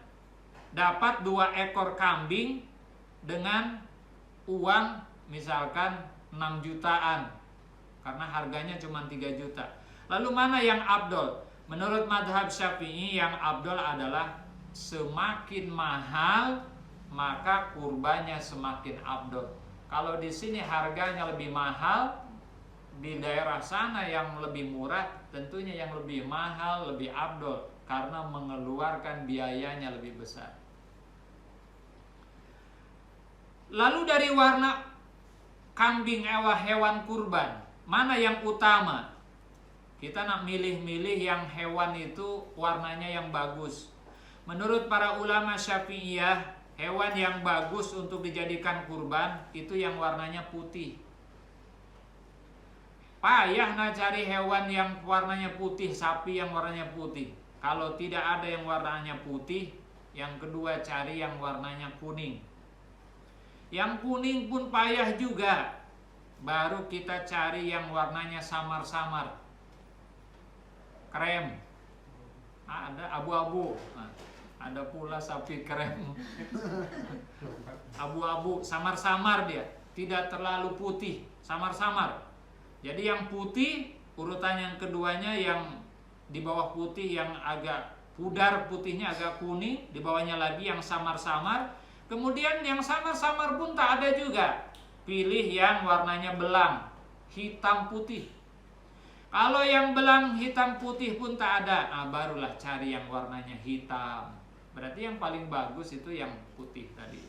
dapat 2 ekor kambing dengan uang misalkan 6 jutaan. Karena harganya cuma 3 juta. Lalu mana yang afdol? Menurut madhab Syafi'i yang afdol adalah semakin mahal maka kurbannya semakin afdol. Kalau di sini harganya lebih mahal, di daerah sana yang lebih murah, tentunya yang lebih mahal lebih afdol karena mengeluarkan biayanya lebih besar. Lalu dari warna kambing hewan kurban, mana yang utama? Kita nak milih-milih yang hewan itu warnanya yang bagus. Menurut para ulama Syafi'iyah, hewan yang bagus untuk dijadikan kurban itu yang warnanya putih. Payah nak cari hewan yang warnanya putih, sapi yang warnanya putih. Kalau tidak ada yang warnanya putih, yang kedua cari yang warnanya kuning. Yang kuning pun payah juga. Baru kita cari yang warnanya samar-samar, krem. Ada abu-abu. Nah, ada pula sapi krem. Abu-abu, samar-samar dia. Tidak terlalu putih, samar-samar. Jadi yang putih, urutan yang keduanya yang di bawah putih yang agak pudar, putihnya agak kuning, di bawahnya lagi yang samar-samar. Kemudian yang samar-samar pun tak ada juga. Pilih yang warnanya belang, hitam putih. Kalau yang belang hitam putih pun tak ada, nah barulah cari yang warnanya hitam. Berarti yang paling bagus itu yang putih tadi.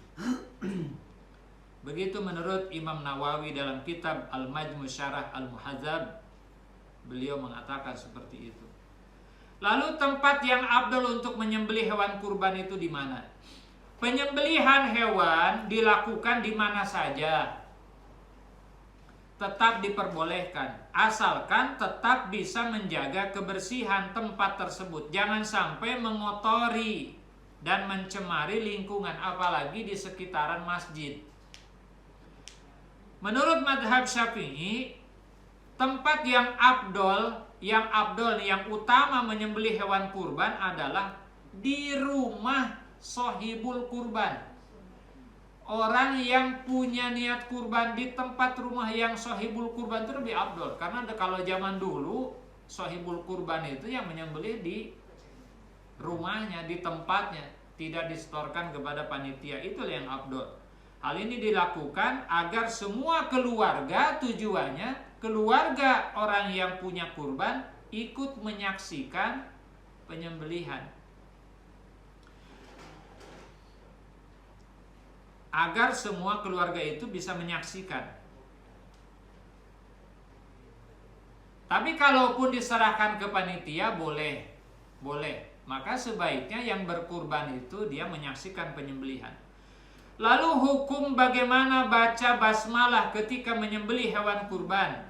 Begitu menurut Imam Nawawi dalam kitab Al-Majmu' Syarah Al-Muhadzab. Beliau mengatakan seperti itu. Lalu tempat yang afdal untuk menyembelih hewan kurban itu di mana? Penyembelihan hewan dilakukan di mana saja. Tetap diperbolehkan, asalkan tetap bisa menjaga kebersihan tempat tersebut. Jangan sampai mengotori dan mencemari lingkungan, apalagi di sekitaran masjid. Menurut madhab Syafi'i, tempat yang afdol, yang utama menyembelih hewan kurban adalah di rumah sohibul kurban. Orang yang punya niat kurban di tempat rumah yang sohibul kurban itu lebih afdol. Karena kalau zaman dulu sohibul kurban itu yang menyembelih di rumahnya, di tempatnya, tidak disetorkan kepada panitia. Itulah yang afdol. Hal ini dilakukan agar semua keluarga, tujuannya keluarga orang yang punya kurban ikut menyaksikan penyembelihan. Agar semua keluarga itu bisa menyaksikan. Tapi kalaupun diserahkan ke panitia boleh. Maka sebaiknya yang berkurban itu dia menyaksikan penyembelihan. Lalu hukum bagaimana baca basmalah ketika menyembelih hewan kurban?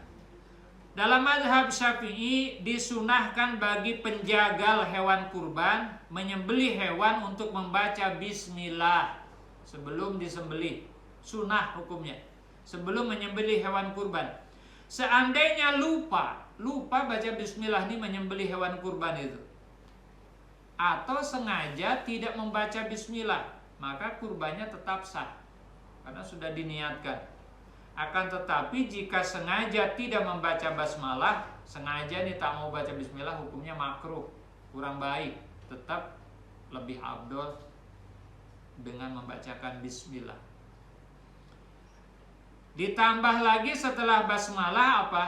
Dalam mazhab Syafi'i disunahkan bagi penjagal hewan kurban menyembelih hewan untuk membaca bismillah sebelum disembelih. Sunnah hukumnya. Sebelum menyembelih hewan kurban. Seandainya lupa baca bismillah ini menyembelih hewan kurban itu, atau sengaja tidak membaca bismillah, maka kurbannya tetap sah karena sudah diniatkan. Akan tetapi jika sengaja tidak membaca basmalah, sengaja nih tak mau baca bismillah, hukumnya makruh, kurang baik. Tetap lebih afdol dengan membacakan bismillah. Ditambah lagi setelah basmalah apa?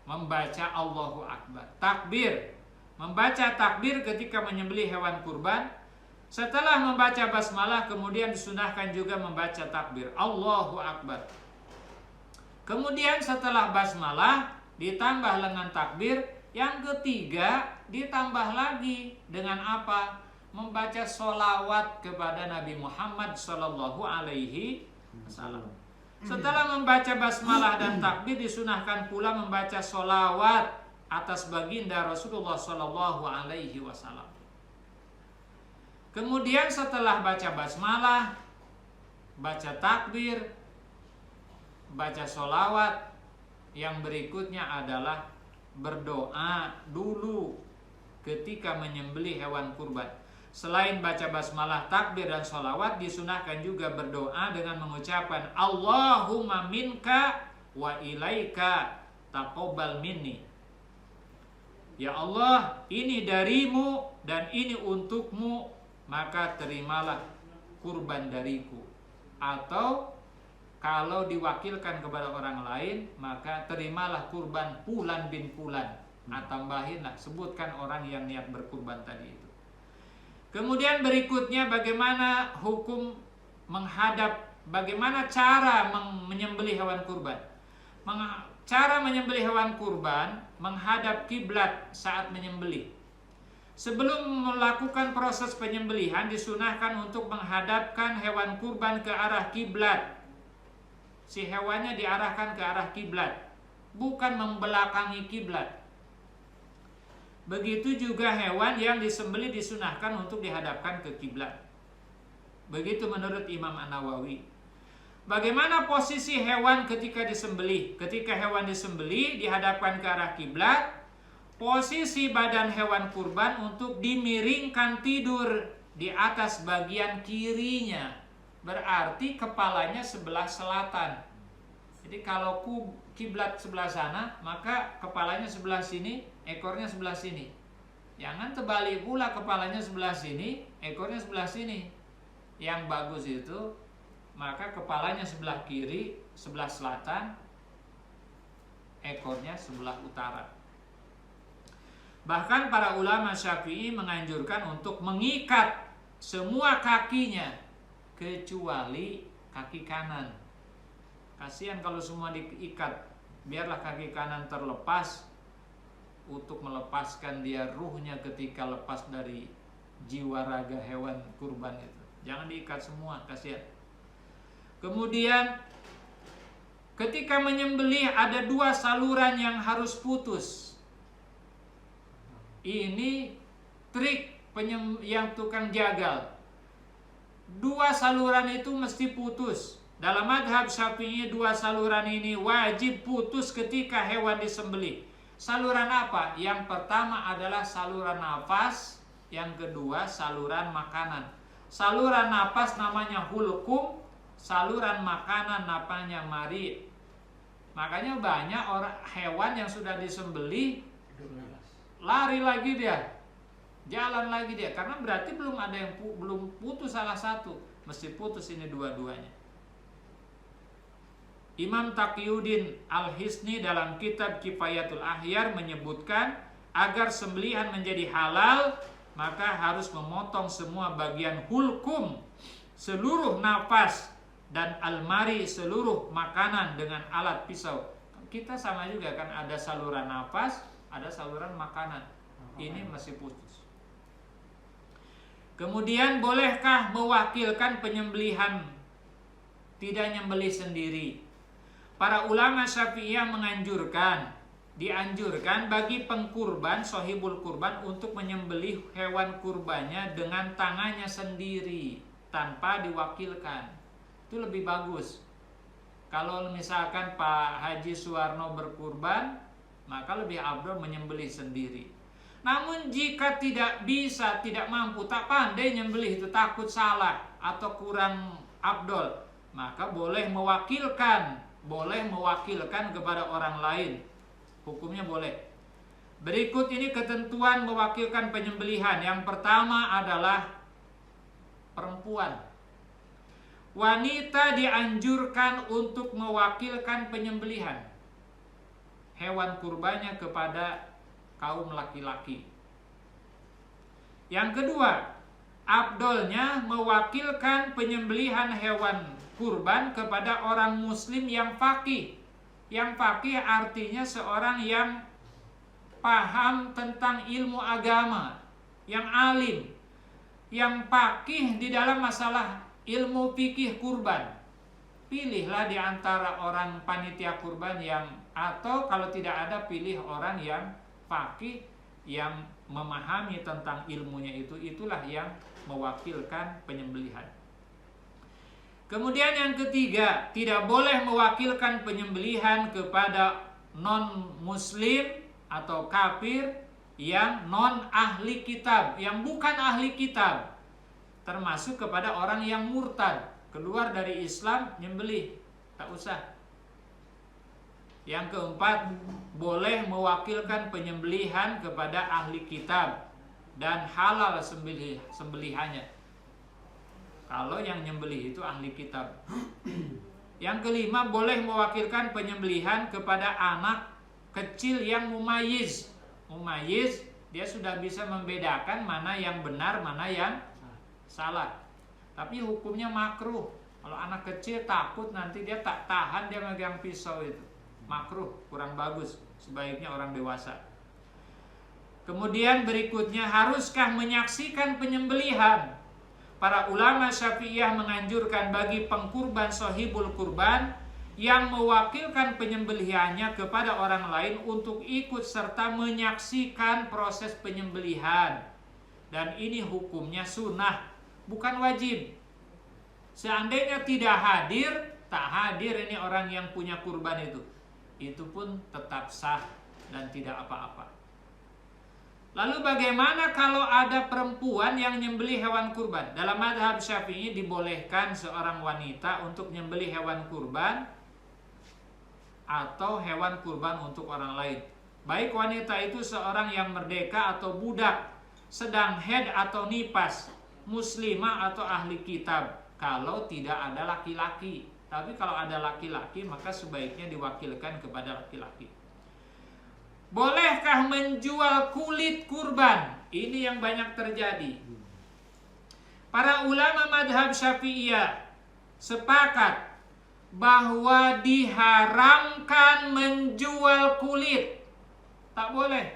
Membaca Allahu Akbar, takbir. Membaca takbir ketika menyembelih hewan kurban. Setelah membaca basmalah kemudian disunahkan juga membaca takbir Allahu Akbar. Kemudian setelah basmalah ditambah dengan takbir. Yang ketiga ditambah lagi dengan apa? Membaca sholawat kepada Nabi Muhammad Sallallahu Alaihi Wasallam. Setelah membaca basmalah dan takbir disunahkan pula membaca sholawat atas baginda Rasulullah Sallallahu Alaihi Wasallam. Kemudian setelah baca basmalah, baca takbir, baca sholawat, yang berikutnya adalah berdoa dulu ketika menyembelih hewan kurban. Selain baca basmalah, takbir dan sholawat, disunahkan juga berdoa dengan mengucapkan Allahumma minka wa ilaika taqabbal minni. Ya Allah, ini darimu dan ini untukmu, maka terimalah kurban dariku. Atau kalau diwakilkan kepada orang lain, maka terimalah kurban Fulan bin Fulan. Tambahinlah, sebutkan orang yang niat berkurban tadi itu. Kemudian berikutnya bagaimana hukum bagaimana cara menyembelih hewan kurban. Cara menyembelih hewan kurban menghadap kiblat saat menyembelih. Sebelum melakukan proses penyembelihan, disunahkan untuk menghadapkan hewan kurban ke arah kiblat. Si hewannya diarahkan ke arah kiblat, bukan membelakangi kiblat. Begitu juga hewan yang disembelih disunahkan untuk dihadapkan ke kiblat. Begitu menurut Imam An-Nawawi. Bagaimana posisi hewan ketika disembelih? Ketika hewan disembelih dihadapkan ke arah kiblat, posisi badan hewan kurban untuk dimiringkan tidur di atas bagian kirinya. Berarti kepalanya sebelah selatan. Jadi kalau kiblat sebelah sana, maka kepalanya sebelah sini, ekornya sebelah sini. Jangan terbalik pula, kepalanya sebelah sini, ekornya sebelah sini. Yang bagus itu, maka kepalanya sebelah kiri, sebelah selatan, ekornya sebelah utara. Bahkan para ulama Syafi'i menganjurkan untuk mengikat semua kakinya kecuali kaki kanan. Kasihan kalau semua diikat, biarlah kaki kanan terlepas untuk melepaskan dia ruhnya ketika lepas dari jiwa raga hewan kurban itu. Jangan diikat semua, kasihan. Kemudian ketika menyembelih ada 2 saluran yang harus putus. Ini trik yang tukang jagal. 2 saluran itu mesti putus. Dalam madhab Syafi'i 2 saluran ini wajib putus ketika hewan disembelih. Saluran apa? Yang pertama adalah saluran nafas, yang kedua saluran makanan. Saluran nafas namanya hulkum, saluran makanan namanya mari. Makanya banyak orang hewan yang sudah disembelih lari lagi dia. Jalan lagi dia, karena berarti belum ada yang belum putus salah satu, mesti putus ini dua-duanya. Imam Taqiyuddin Al-Hisni dalam kitab Kifayatul Ahyar menyebutkan agar sembelihan menjadi halal, maka harus memotong semua bagian hulkum, seluruh nafas, dan almari, seluruh makanan dengan alat pisau. Kita sama juga kan, ada saluran nafas, ada saluran makanan. Ini masih putus. Kemudian bolehkah mewakilkan penyembelihan? Tidak nyembelih sendiri. Para ulama Syafi'iyah dianjurkan bagi pengkurban, sohibul kurban, untuk menyembelih hewan kurbannya dengan tangannya sendiri tanpa diwakilkan. Itu lebih bagus. Kalau misalkan Pak Haji Suwarno berkurban, maka lebih afdal menyembelih sendiri. Namun jika tidak bisa, tidak mampu, tak pandai nyembelih, itu takut salah atau kurang afdol, maka boleh mewakilkan kepada orang lain. Hukumnya boleh. Berikut ini ketentuan mewakilkan penyembelihan. Yang pertama adalah perempuan. Wanita dianjurkan untuk mewakilkan penyembelihan hewan kurbannya kepada kaum laki-laki. Yang kedua, afdolnya mewakilkan penyembelihan hewan kurban kepada orang muslim yang faqih. Yang faqih artinya seorang yang paham tentang ilmu agama, yang alim, yang faqih di dalam masalah ilmu fikih kurban. Pilihlah di antara orang panitia kurban atau kalau tidak ada, pilih orang yang faqih, yang memahami tentang ilmunya itulah yang mewakilkan penyembelihan. Kemudian yang ketiga, tidak boleh mewakilkan penyembelihan kepada non-muslim atau kafir yang non ahli kitab, yang bukan ahli kitab, termasuk kepada orang yang murtad, keluar dari Islam, nyembelih, tak usah. Yang keempat, boleh mewakilkan penyembelihan kepada ahli kitab dan halal sembelihannya kalau yang nyembelih itu ahli kitab. Yang kelima, boleh mewakilkan penyembelihan kepada anak kecil yang mumayyiz. Mumayyiz, dia sudah bisa membedakan mana yang benar, mana yang salah. Tapi hukumnya makruh. Kalau anak kecil takut nanti dia tak tahan, dia megang pisau itu. Makruh, kurang bagus. Sebaiknya orang dewasa. Kemudian berikutnya, haruskah menyaksikan penyembelihan? Para ulama Syafi'iyah menganjurkan bagi pengkurban sahibul kurban yang mewakilkan penyembelihannya kepada orang lain untuk ikut serta menyaksikan proses penyembelihan. Dan ini hukumnya sunnah, bukan wajib. Seandainya tidak hadir, tak hadir ini orang yang punya kurban itu pun tetap sah dan tidak apa-apa. Lalu bagaimana kalau ada perempuan yang nyembelih hewan kurban? Dalam mazhab Syafi'i dibolehkan seorang wanita untuk nyembelih hewan kurban atau hewan kurban untuk orang lain. Baik wanita itu seorang yang merdeka atau budak, sedang haid atau nifas, muslimah atau ahli kitab, kalau tidak ada laki-laki. Tapi kalau ada laki-laki maka sebaiknya diwakilkan kepada laki-laki. Bolehkah menjual kulit kurban? Ini yang banyak terjadi. Para ulama madhab Syafi'iyah sepakat bahwa diharamkan menjual kulit. Tak boleh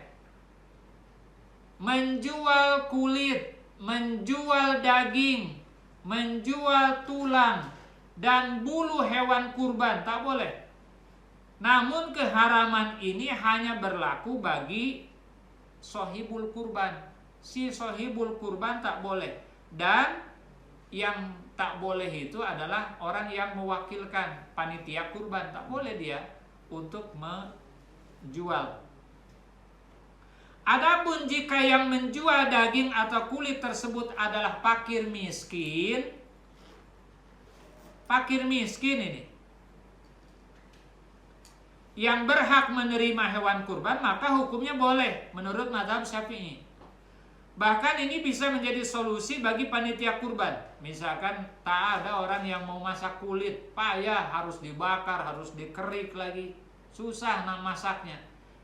menjual kulit, menjual daging, menjual tulang dan bulu hewan kurban, tak boleh. Namun keharaman ini hanya berlaku bagi sohibul kurban. Si sohibul kurban tak boleh. Dan yang tak boleh itu adalah orang yang mewakilkan panitia kurban. Tak boleh dia untuk menjual. Adapun jika yang menjual daging atau kulit tersebut adalah fakir miskin ini, yang berhak menerima hewan kurban, maka hukumnya boleh menurut mazhab Syafi'i. Bahkan ini bisa menjadi solusi bagi panitia kurban. Misalkan tak ada orang yang mau masak kulit, payah, harus dibakar, harus dikerik lagi, susah masaknya.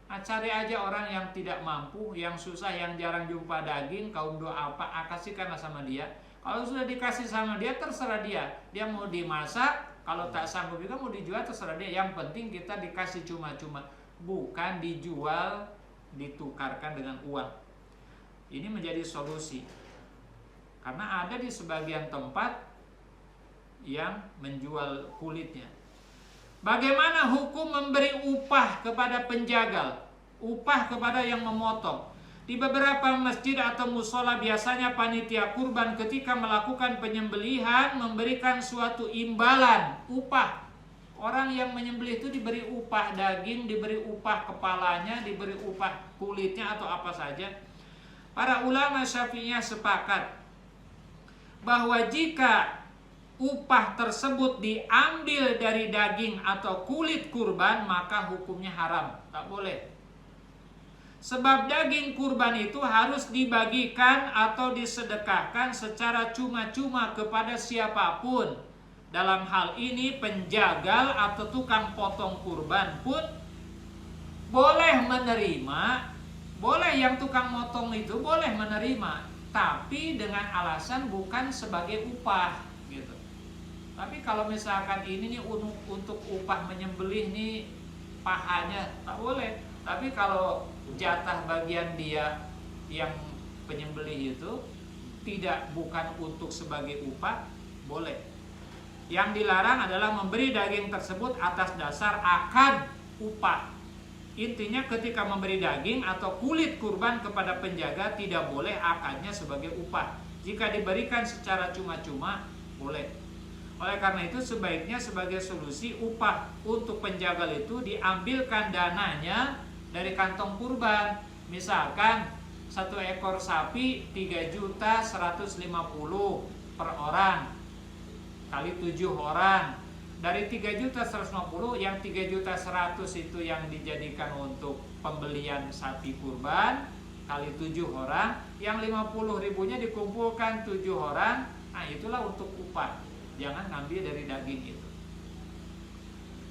Nah, cari aja orang yang tidak mampu, yang susah, yang jarang jumpa daging, kaum du'afa, kasihkanlah sama dia. Kalau sudah dikasih sama dia, terserah dia. Dia mau dimasak, kalau tak sanggup juga mau dijual, terserah dia. Yang penting kita dikasih cuma-cuma, bukan dijual, ditukarkan dengan uang. Ini menjadi solusi. Karena ada di sebagian tempat yang menjual kulitnya. Bagaimana hukum memberi upah kepada penjagal? Upah kepada yang memotong. Di beberapa masjid atau musola biasanya panitia kurban ketika melakukan penyembelihan memberikan suatu imbalan, upah. Orang yang menyembelih itu diberi upah daging, diberi upah kepalanya, diberi upah kulitnya atau apa saja. Para ulama Syafi'iyah sepakat bahwa jika upah tersebut diambil dari daging atau kulit kurban, maka hukumnya haram, tak boleh. Sebab daging kurban itu harus dibagikan atau disedekahkan secara cuma-cuma kepada siapapun. Dalam hal ini penjagal atau tukang potong kurban pun boleh menerima, boleh yang tukang motong itu boleh menerima, tapi dengan alasan bukan sebagai upah gitu. Tapi kalau misalkan ini nih untuk upah menyembelih nih pahanya, tak boleh. Tapi kalau jatah bagian dia yang penyembelih itu bukan untuk sebagai upah, boleh. Yang dilarang adalah memberi daging tersebut atas dasar akad upah. Intinya ketika memberi daging atau kulit kurban kepada penjaga tidak boleh akadnya sebagai upah. Jika diberikan secara cuma-cuma boleh. Oleh karena itu sebaiknya sebagai solusi upah untuk penjagal itu diambilkan dananya dari kantong kurban. Misalkan 1 ekor sapi 3.150.000 per orang kali 7 orang. Dari 3.150.000 yang 3.100.000 itu yang dijadikan untuk pembelian sapi kurban kali 7 orang, yang 50.000-nya dikumpulkan 7 orang. Nah, itulah untuk upah. Jangan ngambil dari daging itu.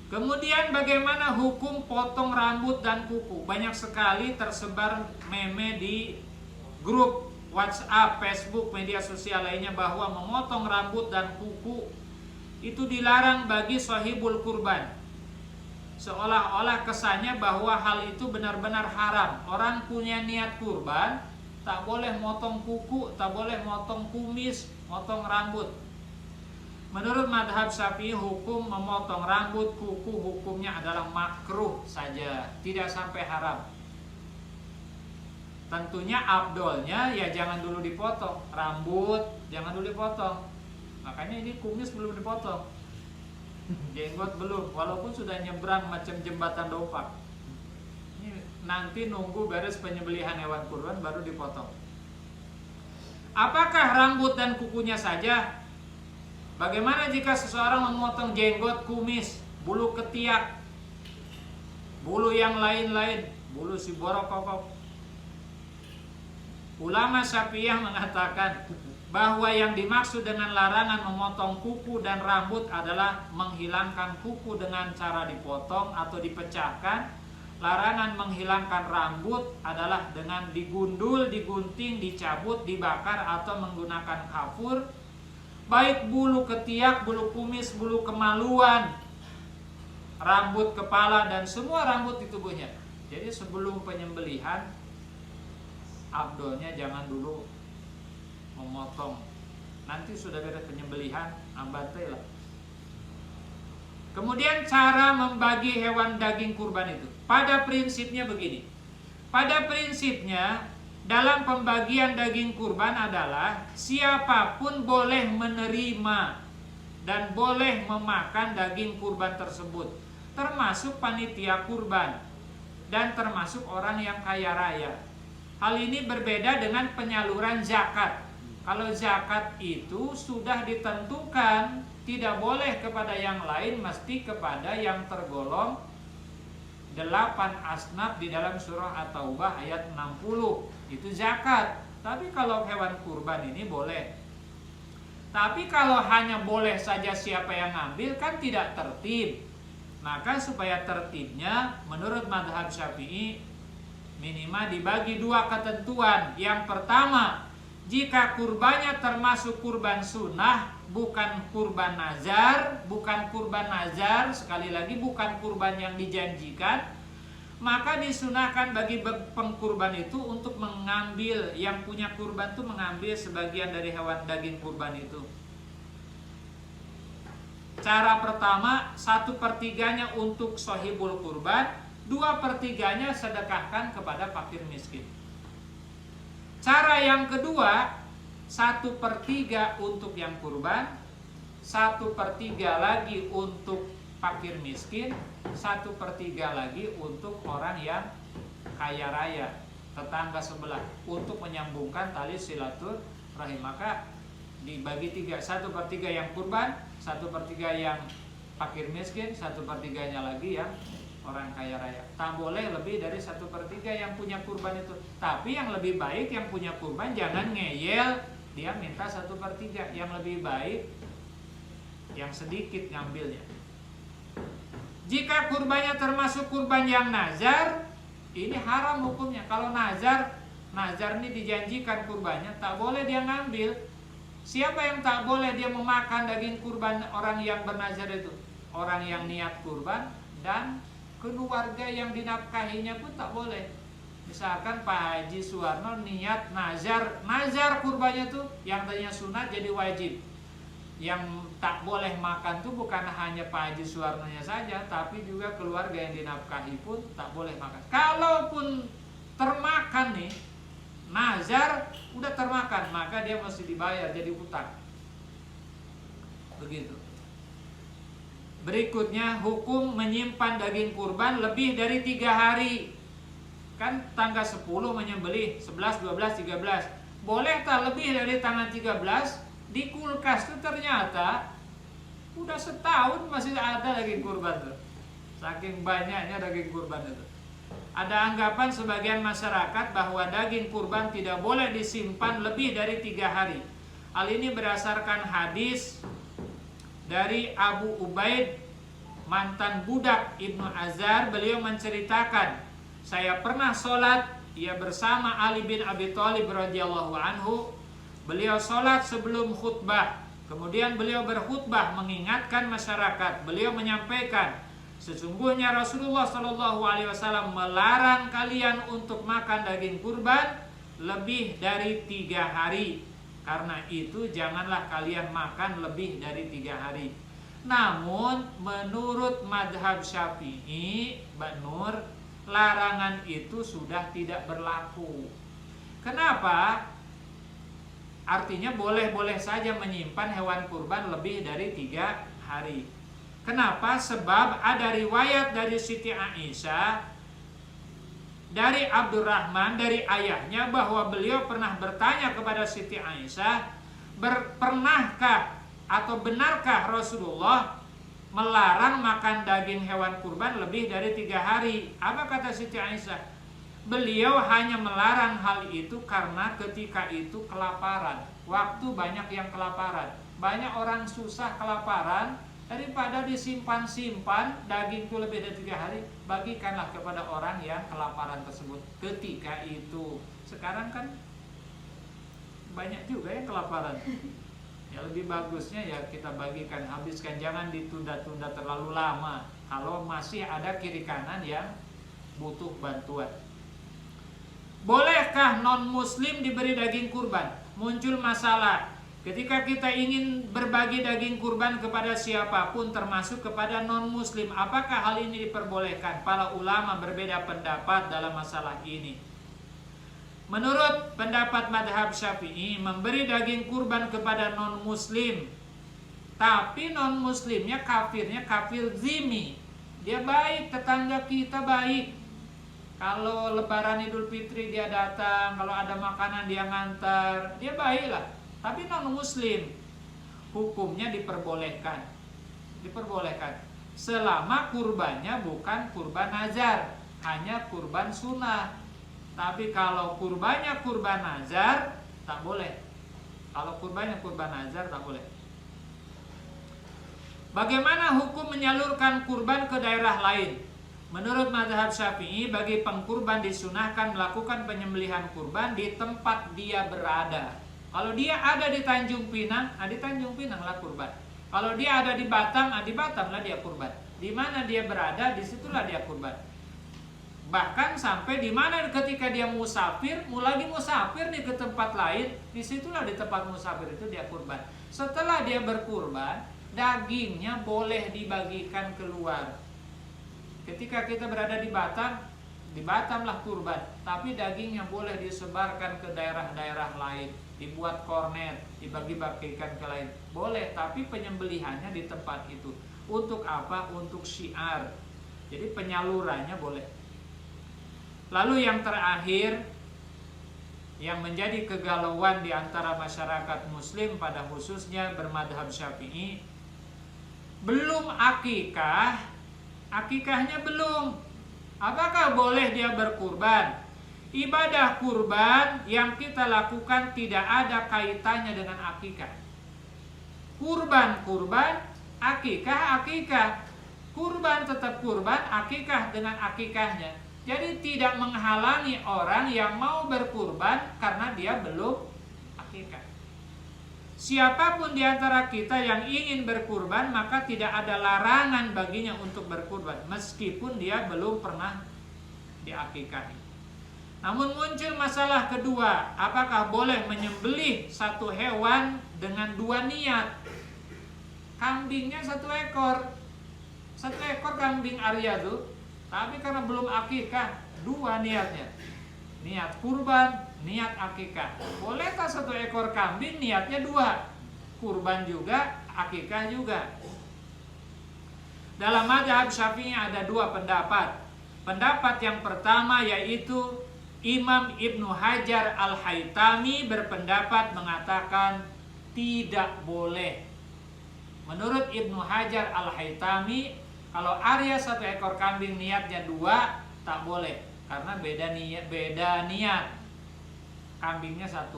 Kemudian bagaimana hukum potong rambut dan kuku? Banyak sekali tersebar meme di grup WhatsApp, Facebook, media sosial lainnya bahwa memotong rambut dan kuku itu dilarang bagi shahibul kurban. Seolah-olah kesannya bahwa hal itu benar-benar haram. Orang punya niat kurban tak boleh motong kuku, tak boleh motong kumis, motong rambut. Menurut madhab Syafi'i, hukum memotong rambut, kuku hukumnya adalah makruh saja, tidak sampai haram. Tentunya abdolnya ya jangan dulu dipotong, rambut jangan dulu dipotong. Makanya ini kumis belum dipotong, jenggot belum, walaupun sudah nyebrang macam jembatan Dopak. Ini nanti nunggu beres penyembelihan hewan kurban baru dipotong. Apakah rambut dan kukunya saja? Bagaimana jika seseorang memotong jenggot, kumis, bulu ketiak, bulu yang lain-lain, bulu si borokokok? Ulama Syafi'iyah mengatakan bahwa yang dimaksud dengan larangan memotong kuku dan rambut adalah menghilangkan kuku dengan cara dipotong atau dipecahkan. Larangan menghilangkan rambut adalah dengan digundul, digunting, dicabut, dibakar atau menggunakan kafur. Baik bulu ketiak, bulu kumis, bulu kemaluan, rambut kepala dan semua rambut di tubuhnya. Jadi sebelum penyembelihan, abdolnya jangan dulu memotong. Nanti sudah beres penyembelihan, ambantai lah. Kemudian cara membagi hewan daging kurban itu. Pada prinsipnya begini. Pada prinsipnya dalam pembagian daging kurban adalah siapapun boleh menerima dan boleh memakan daging kurban tersebut, termasuk panitia kurban dan termasuk orang yang kaya raya. Hal ini berbeda dengan penyaluran zakat. Kalau zakat itu sudah ditentukan, tidak boleh kepada yang lain, mesti kepada yang tergolong 8 asnaf di dalam surah At-Taubah ayat 60. Itu zakat. Tapi kalau hewan kurban ini boleh. Tapi kalau hanya boleh saja siapa yang ngambil kan tidak tertib. Maka supaya tertibnya menurut madhab Syafi'i minimal dibagi 2 ketentuan. Yang pertama, jika kurbannya termasuk kurban sunnah, bukan kurban nazar, sekali lagi bukan kurban yang dijanjikan, maka disunahkan bagi pengkurban itu untuk mengambil, yang punya kurban itu mengambil sebagian dari hewan daging kurban itu. Cara pertama, 1/3 untuk shahibul kurban, 2/3 sedekahkan kepada fakir miskin. Cara yang kedua, 1/3 untuk yang kurban, 1/3 lagi untuk fakir miskin, 1/3 lagi untuk orang yang kaya raya, tetangga sebelah, untuk menyambungkan tali silaturahim. Maka dibagi 3, 1/3 yang kurban, 1/3 yang fakir miskin, 1/3-nya lagi yang orang kaya raya. Tak boleh lebih dari 1/3 yang punya kurban itu. Tapi yang lebih baik yang punya kurban jangan ngeyel, dia minta 1/3. Yang lebih baik yang sedikit ngambilnya. Jika kurbannya termasuk kurban yang nazar, ini haram hukumnya. Kalau nazar ini dijanjikan kurbannya, tak boleh dia ngambil. Siapa yang tak boleh dia memakan daging kurban orang yang bernazar itu? Orang yang niat kurban dan keluarga yang dinafkahinya pun tak boleh. Misalkan Pak Haji Suwarno niat nazar kurbannya tuh yang tadinya sunat jadi wajib. Yang tak boleh makan tuh bukan hanya Pak Haji Suwarnonya saja, tapi juga keluarga yang dinafkahi pun tak boleh makan. Kalaupun termakan nih, nazar udah termakan, maka dia mesti dibayar jadi hutang. Begitu. Berikutnya, hukum menyimpan daging kurban lebih dari 3 hari. Kan tanggal 10 menyembelih, 11, 12, 13. Boleh tak lebih dari tanggal 13? Di kulkas tuh ternyata udah setahun masih ada daging kurban tuh. Saking banyaknya daging kurban itu. Ada anggapan sebagian masyarakat bahwa daging kurban tidak boleh disimpan lebih dari 3 hari. Hal ini berdasarkan hadis dari Abu Ubaid, mantan budak Ibnu Azhar. Beliau menceritakan, saya pernah sholat bersama Ali bin Abi Thalib radhiyallahu anhu. Beliau sholat sebelum khutbah. Kemudian beliau berkhutbah mengingatkan masyarakat. Beliau menyampaikan, sesungguhnya Rasulullah SAW melarang kalian untuk makan daging kurban lebih dari 3 hari. Karena itu janganlah kalian makan lebih dari 3 hari. Namun menurut madhab Syafi'i, Mbak Nur, larangan itu sudah tidak berlaku. Kenapa? Artinya boleh-boleh saja menyimpan hewan kurban lebih dari 3 hari. Kenapa? Sebab ada riwayat dari Siti Aisyah, dari Abdurrahman, dari ayahnya, bahwa beliau pernah bertanya kepada Siti Aisyah, pernahkah atau benarkah Rasulullah melarang makan daging hewan kurban lebih dari 3 hari? Apa kata Siti Aisyah? Beliau hanya melarang hal itu karena ketika itu kelaparan. Waktu banyak yang kelaparan. Banyak orang susah kelaparan, daripada disimpan-simpan daging itu lebih dari 3 hari, bagikanlah kepada orang yang kelaparan tersebut ketika itu. Sekarang kan banyak juga yang kelaparan. Ya lebih bagusnya ya kita bagikan, habiskan, jangan ditunda-tunda terlalu lama kalau masih ada kiri kanan yang butuh bantuan. Bolehkah non-muslim diberi daging kurban? Muncul masalah ketika kita ingin berbagi daging kurban kepada siapapun, termasuk kepada non-muslim. Apakah hal ini diperbolehkan? Para ulama berbeda pendapat dalam masalah ini. Menurut pendapat madhab Syafi'i, memberi daging kurban kepada non-muslim, tapi non-muslimnya kafirnya kafir zimmi. Dia baik, tetangga kita baik. Kalau lebaran Idul Fitri dia datang, kalau ada makanan dia ngantar, dia baiklah. Tapi non-muslim, hukumnya diperbolehkan. Diperbolehkan selama kurbannya bukan kurban nazar, hanya kurban sunnah. Tapi kalau kurbannya kurban nazar, tak boleh. Kalau kurbannya kurban nazar, tak boleh. Bagaimana hukum menyalurkan kurban ke daerah lain? Menurut mazhab Syafi'i, bagi pengkurban disunahkan melakukan penyembelihan kurban di tempat dia berada. Kalau dia ada di Tanjung Pinang, di Tanjung Pinang lah kurban. Kalau dia ada di Batam, di Batam lah dia kurban. Di mana dia berada, disitulah dia kurban. Bahkan sampai di mana ketika dia musafir, lagi musafir nih ke tempat lain, disitulah di tempat musafir itu dia kurban. Setelah dia berkurban, dagingnya boleh dibagikan keluar. Ketika kita berada di Batam lah kurban, tapi dagingnya boleh disebarkan ke daerah-daerah lain, dibuat kornet, dibagi-bagikan ke lain, boleh. Tapi penyembelihannya di tempat itu. Untuk apa? Untuk syiar. Jadi penyalurannya boleh. Lalu yang terakhir, yang menjadi kegalauan di antara masyarakat muslim pada khususnya bermadhab Syafi'i, belum akikah, akikahnya belum. Apakah boleh dia berkurban? Ibadah kurban yang kita lakukan tidak ada kaitannya dengan akikah. Kurban, akikah. Kurban tetap kurban, akikah dengan akikahnya. Jadi tidak menghalangi orang yang mau berkurban karena dia belum akikah. Siapapun di antara kita yang ingin berkurban, maka tidak ada larangan baginya untuk berkurban, meskipun dia belum pernah diakikahi. Namun muncul masalah kedua, apakah boleh menyembelih satu hewan dengan 2 niat? Kambingnya 1 ekor, 1 ekor kambing Arya tuh, tapi karena belum akikah, 2 niatnya. Niat kurban, niat akikah. Bolehkah 1 ekor kambing niatnya 2? Kurban juga, akikah juga. Dalam mazhab Syafi'i ada 2 pendapat. Pendapat yang pertama yaitu Imam Ibnu Hajar Al-Haytami berpendapat mengatakan tidak boleh. Menurut Ibnu Hajar Al-Haytami, kalau arya 1 ekor kambing niatnya 2, tak boleh karena beda niat. Kambingnya 1.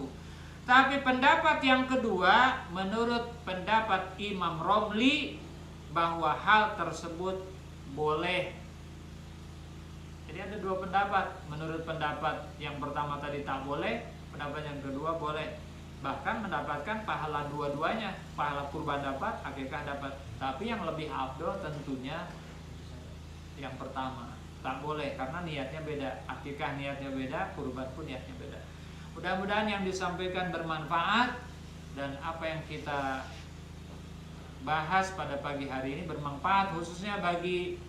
Tapi pendapat yang kedua, menurut pendapat Imam Romli, bahwa hal tersebut boleh. Jadi ada 2 pendapat. Menurut pendapat yang pertama tadi tak boleh, pendapat yang kedua boleh. Bahkan mendapatkan pahala dua-duanya, pahala kurban dapat, akikah dapat. Tapi yang lebih afdol tentunya yang pertama, tak boleh karena niatnya beda. Akikah niatnya beda, kurban pun niatnya beda. Mudah-mudahan yang disampaikan bermanfaat dan apa yang kita bahas pada pagi hari ini bermanfaat khususnya bagi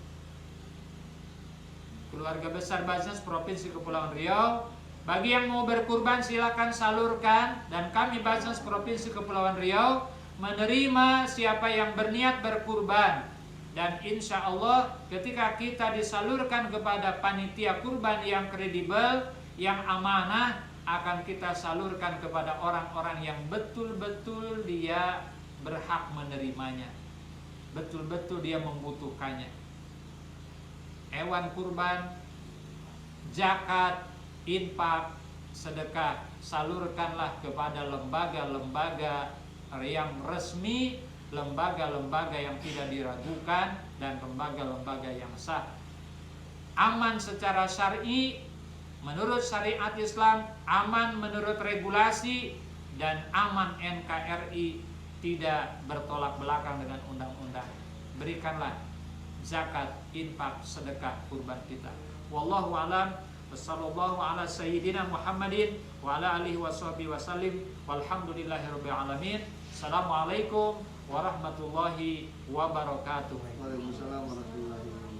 keluarga besar Basnas Provinsi Kepulauan Riau. Bagi yang mau berkurban silakan salurkan, dan kami Basnas Provinsi Kepulauan Riau menerima siapa yang berniat berkurban. Dan insya Allah ketika kita disalurkan kepada panitia kurban yang kredibel, yang amanah, akan kita salurkan kepada orang-orang yang betul-betul dia berhak menerimanya, betul-betul dia membutuhkannya. Hewan kurban, zakat, infak, sedekah, salurkanlah kepada lembaga-lembaga yang resmi, lembaga-lembaga yang tidak diragukan, dan lembaga-lembaga yang sah. Aman secara syar'i menurut syariat Islam, aman menurut regulasi, dan aman NKRI, tidak bertolak belakang dengan undang-undang. Berikanlah zakat, infak, sedekah kurban kita. Wallahu a'lam. Wassallallahu ala sayyidina Muhammadin wa ala alihi washabihi wasallim. Walhamdulillahirabbil alamin. Assalamualaikum warahmatullahi wabarakatuh. Waalaikumsalam warahmatullahi wabarakatuh.